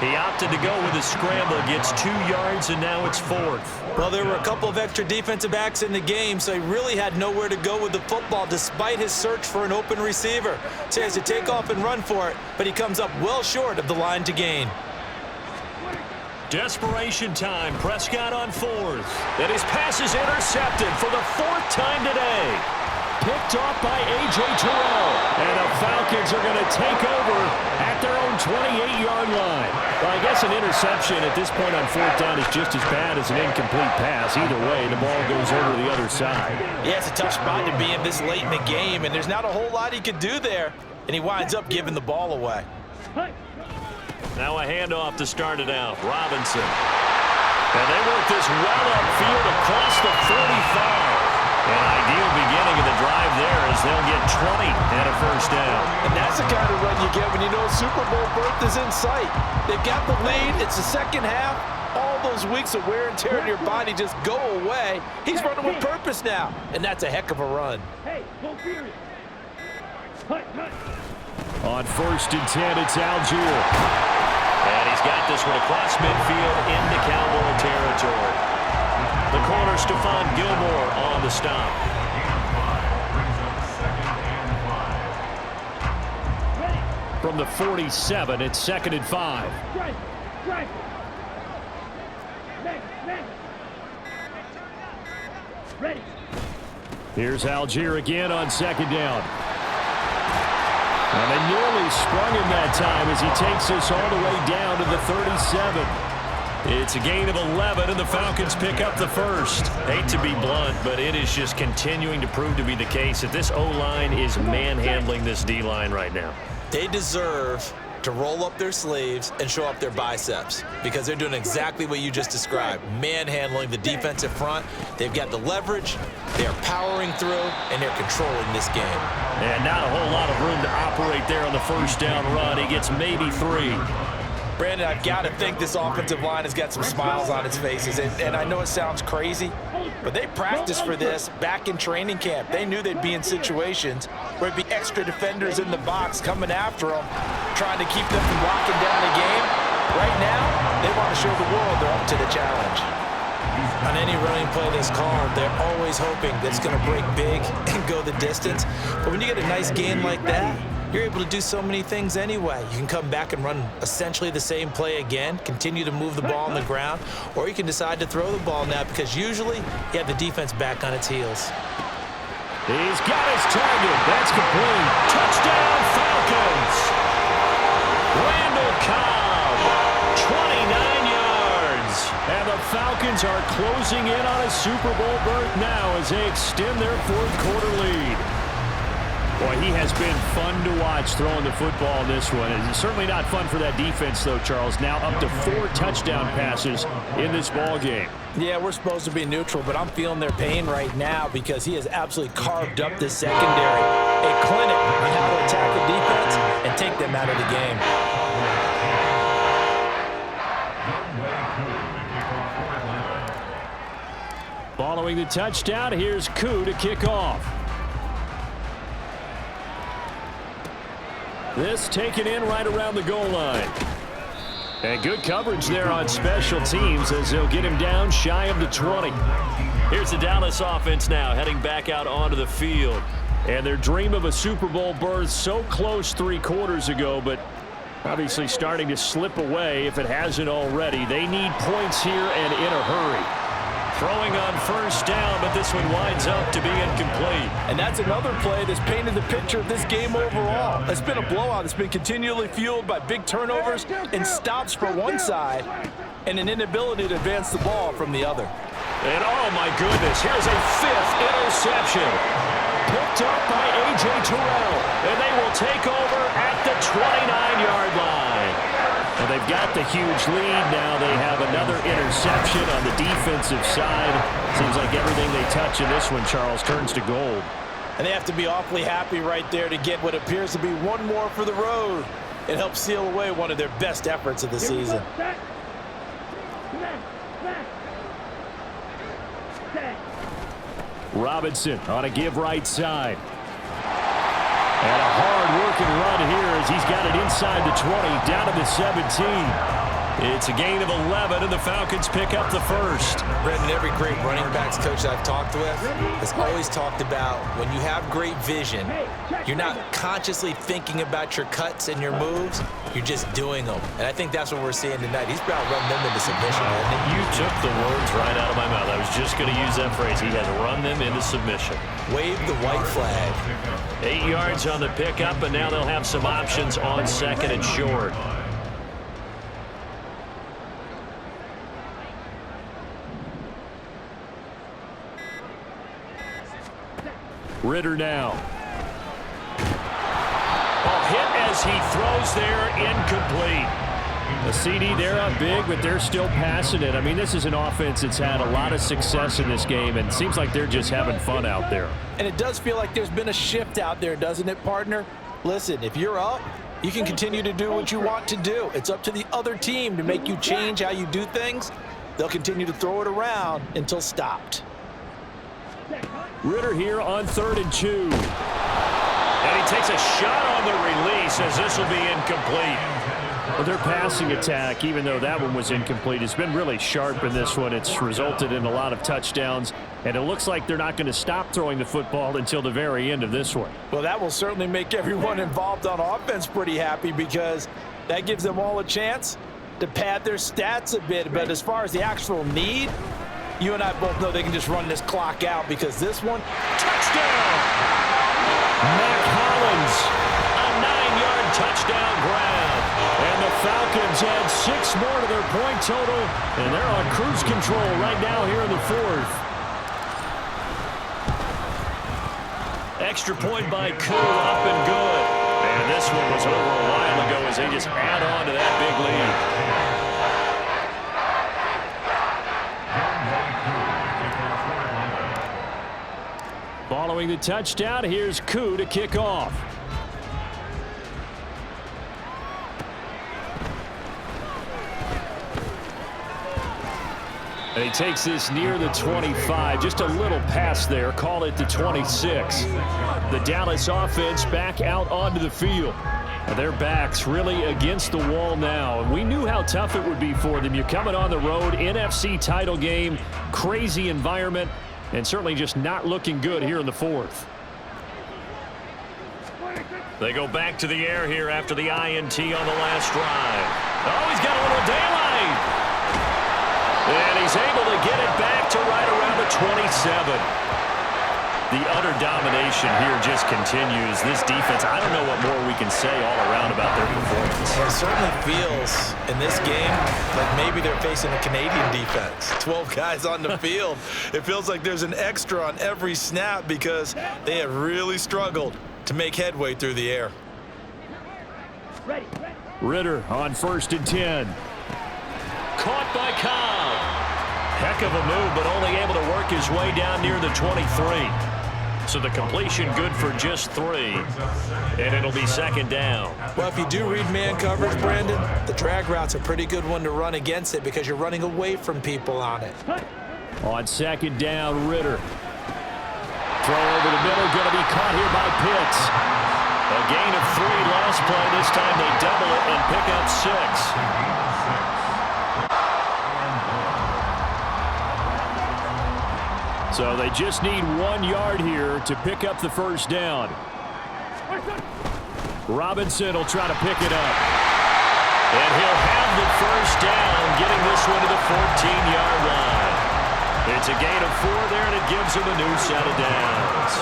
He opted to go with a scramble, gets 2 yards, and now it's 4th. Well, there were a couple of extra defensive backs in the game, so he really had nowhere to go with the football despite his search for an open receiver. So he has to take off and run for it, but he comes up well short of the line to gain. Desperation time. Prescott on 4th. And his pass is intercepted for the 4th time today. Picked off by A.J. Terrell. And the Falcons are going to take over at their own 28-yard line. Well, I guess an interception at this point on 4th down is just as bad as an incomplete pass. Either way, the ball goes over to the other side. Yeah, it's a tough spot to be in this late in the game, and there's not a whole lot he could do there. And he winds up giving the ball away. Now a handoff to start it out. Robinson. And they work this well upfield across the 45. An ideal beginning of the drive there as they'll get 20 and a first down. And that's the kind of run you get when you know Super Bowl berth is in sight. They've got the lead. It's the second half. All those weeks of wear and tear in your body just go away. He's running with purpose now, and that's a heck of a run. Hey, go period. On 1st and 10, it's Algier. And he's got this one across midfield into Cowboy territory. The corner, Stephon Gilmore on the stop. From the 47, it's 2nd and 5. Ready. Here's Algier again on 2nd down. And they nearly sprung him that time as he takes this all the way down to the 37. It's a gain of 11, and the Falcons pick up the first. Hate to be blunt, but it is just continuing to prove to be the case that this O-line is manhandling this D-line right now. They deserve to roll up their sleeves and show up their biceps because they're doing exactly what you just described, manhandling the defensive front. They've got the leverage, they're powering through, and they're controlling this game. And not a whole lot of room to operate there on the first down run. He gets maybe 3. Brandon, I've got to think this offensive line has got some smiles on its faces. And I know it sounds crazy, but they practiced for this back in training camp. They knew they'd be in situations where it'd be extra defenders in the box coming after them, trying to keep them from locking down the game. Right now, they want to show the world they're up to the challenge. On any running play that's called, they're always hoping that it's going to break big and go the distance. But when you get a nice game like that, you're able to do so many things anyway. You can come back and run essentially the same play again, continue to move the ball on the ground, or you can decide to throw the ball now because usually you have the defense back on its heels. He's got his target. That's complete. Touchdown, Falcons. Randall Cobb, 29 yards. And the Falcons are closing in on a Super Bowl berth now as they extend their fourth-quarter lead. Boy, he has been fun to watch throwing the football in this one. It's certainly not fun for that defense, though, Charles. Now up to 4 touchdown passes in this ball game. Yeah, we're supposed to be neutral, but I'm feeling their pain right now because he has absolutely carved up this secondary. A clinic on how to attack the defense and take them out of the game. Following the touchdown, here's Koo to kick off. This taken in right around the goal line. And good coverage there on special teams as they'll get him down shy of the 20. Here's the Dallas offense now heading back out onto the field. And their dream of a Super Bowl berth so close 3 quarters ago, but obviously starting to slip away if it hasn't already. They need points here and in a hurry. Throwing on first down, but this one winds up to be incomplete. And that's another play that's painted the picture of this game overall. It's been a blowout. It's been continually fueled by big turnovers and stops for one side and an inability to advance the ball from the other. And oh my goodness, here's a 5th interception. Picked up by A.J. Terrell. And they will take over at the 29-yard line. And they've got the huge lead. Now they have another interception on the defensive side. Seems like everything they touch in this one, Charles, turns to gold. And they have to be awfully happy right there to get what appears to be one more for the road. It helps seal away one of their best efforts of the season. Robinson on a give right side. And a hard-working run here as he's got it inside the 20, down to the 17. It's a gain of 11, and the Falcons pick up the first. Brendan, every great running backs coach I've talked with has always talked about when you have great vision, you're not consciously thinking about your cuts and your moves, you're just doing them. And I think that's what we're seeing tonight. He's about run them into submission, hasn't he? You took the words right out of my mouth. I was just going to use that phrase. He has run them into submission. Wave the white flag. 8 yards on the pickup, and now they'll have some options on second and short. Ritter now. Hit as he throws there, incomplete. A CD, they're up big, but they're still passing it. I mean, this is an offense that's had a lot of success in this game, and it seems like they're just having fun out there. And it does feel like there's been a shift out there, doesn't it, partner? Listen, if you're up, you can continue to do what you want to do. It's up to the other team to make you change how you do things. They'll continue to throw it around until stopped. Ritter here on 3rd and 2. And he takes a shot on the release as this will be incomplete. Well, their passing attack, even though that one was incomplete, has been really sharp in this one. It's resulted in a lot of touchdowns, and it looks like they're not going to stop throwing the football until the very end of this one. Well, that will certainly make everyone involved on offense pretty happy because that gives them all a chance to pad their stats a bit. But as far as the actual need, you and I both know they can just run this clock out because this one, touchdown! Mac Hollins, a Braves add 6 more to their point total, and they're on cruise control right now here in the 4th. Extra point by Koo, up and good. And this one was over a while ago as they just add on to that big lead. Following the touchdown, here's Koo to kick off. And he takes this near the 25, just a little pass there, call it the 26. The Dallas offense back out onto the field. Their backs really against the wall now, and we knew how tough it would be for them. You're coming on the road, NFC title game, crazy environment, and certainly just not looking good here in the 4th. They go back to the air here after the INT on the last drive. Oh, he's got a little daylight. And he's able to get it back to right around the 27. The utter domination here just continues. This defense, I don't know what more we can say all around about their performance. It certainly feels in this game like maybe they're facing a Canadian defense. 12 guys on the field. It feels like there's an extra on every snap because they have really struggled to make headway through the air. Ritter on 1st and 10. Caught by Cobb. Heck of a move, but only able to work his way down near the 23. So the completion good for just 3. And it'll be 2nd down. Well, if you do read man coverage, Brandon, the drag route's a pretty good one to run against it because you're running away from people on it. On 2nd down, Ritter. Throw over the middle, going to be caught here by Pitts. A gain of 3 last play. This time they double it and pick up 6. So they just need 1 yard here to pick up the 1st down. Robinson will try to pick it up. And he'll have the 1st down, getting this one to the 14-yard line. It's a gain of 4 there, and it gives him a new set of downs.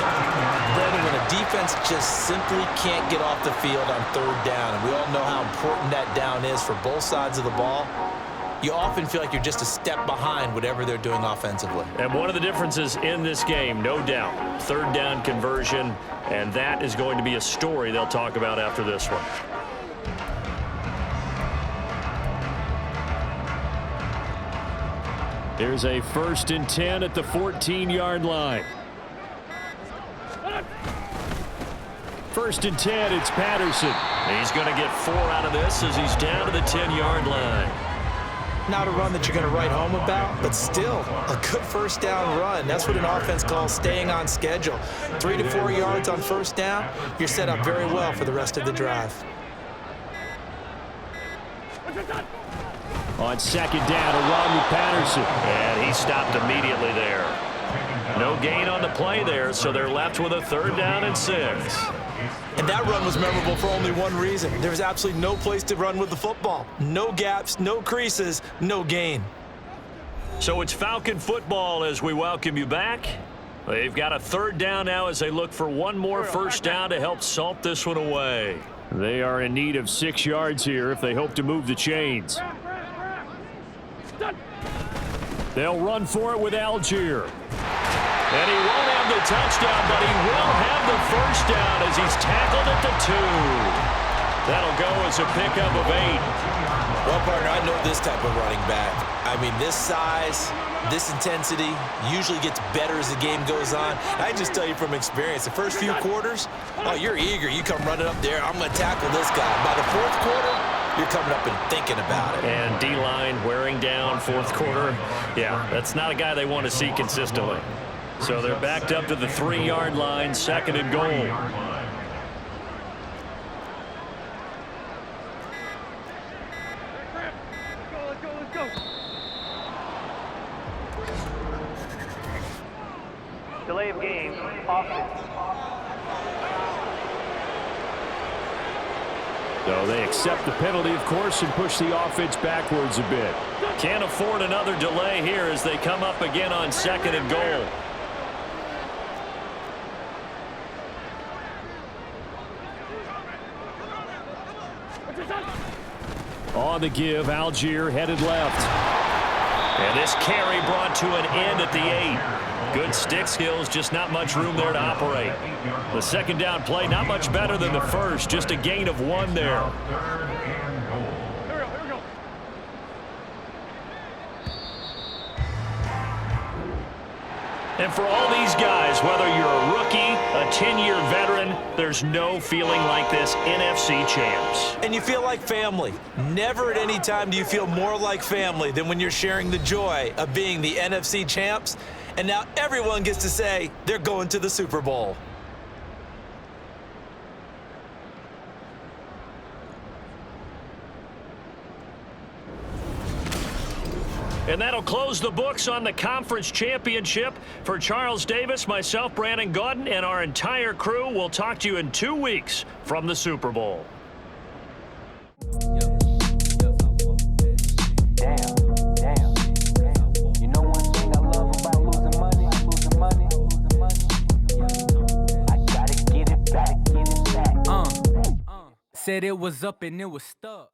Brandon, when a defense just simply can't get off the field on 3rd down, and we all know how important that down is for both sides of the ball, you often feel like you're just a step behind whatever they're doing offensively. And one of the differences in this game, no doubt, 3rd down conversion, and that is going to be a story they'll talk about after this one. Here's a 1st and 10 at the 14-yard line. 1st and 10, it's Patterson. He's going to get 4 out of this as he's down to the 10-yard line. Not a run that you're going to write home about, but still a good 1st down run. That's what an offense calls staying on schedule. 3 to 4 yards on 1st down, you're set up very well for the rest of the drive. On 2nd down, a run with Patterson. And he stopped immediately there. No gain on the play there, so they're left with a 3rd down and 6. And that run was memorable for only one reason. There was absolutely no place to run with the football. No gaps, no creases, no gain. So it's Falcon football as we welcome you back. They've got a 3rd down now as they look for 1 more 1st down to help salt this one away. They are in need of 6 yards here if they hope to move the chains. They'll run for it with Algier. And he won't have the touchdown, but he will have the 1st down as he's tackled at the 2. That'll go as a pickup of 8. Well, partner, I know this type of running back. I mean, this size, this intensity usually gets better as the game goes on. I just tell you from experience, the first few quarters, oh, you're eager. You come running up there, I'm going to tackle this guy. By the 4th quarter, you're coming up and thinking about it. And D-line wearing down 4th quarter. Yeah, that's not a guy they want to see consistently. So they're backed up to the 3-yard line, 2nd and goal. Let's go. Delay of game, offense. So they accept the penalty, of course, and push the offense backwards a bit. Can't afford another delay here as they come up again on 2nd and goal. On the give, Algier headed left. And this carry brought to an end at the 8. Good stick skills, just not much room there to operate. The second down play, not much better than the first, just a gain of 1 there. And for all these guys, whether you're a rookie, a 10-year veteran, there's no feeling like this NFC champs. And you feel like family. Never at any time do you feel more like family than when you're sharing the joy of being the NFC champs. And now everyone gets to say they're going to the Super Bowl. And that'll close the books on the conference championship. For Charles Davis, myself, Brandon Gaudin, and our entire crew, we'll talk to you in 2 weeks from the Super Bowl. You know one thing I love about losing money? I gotta get it back. Said it was up and it was stuck.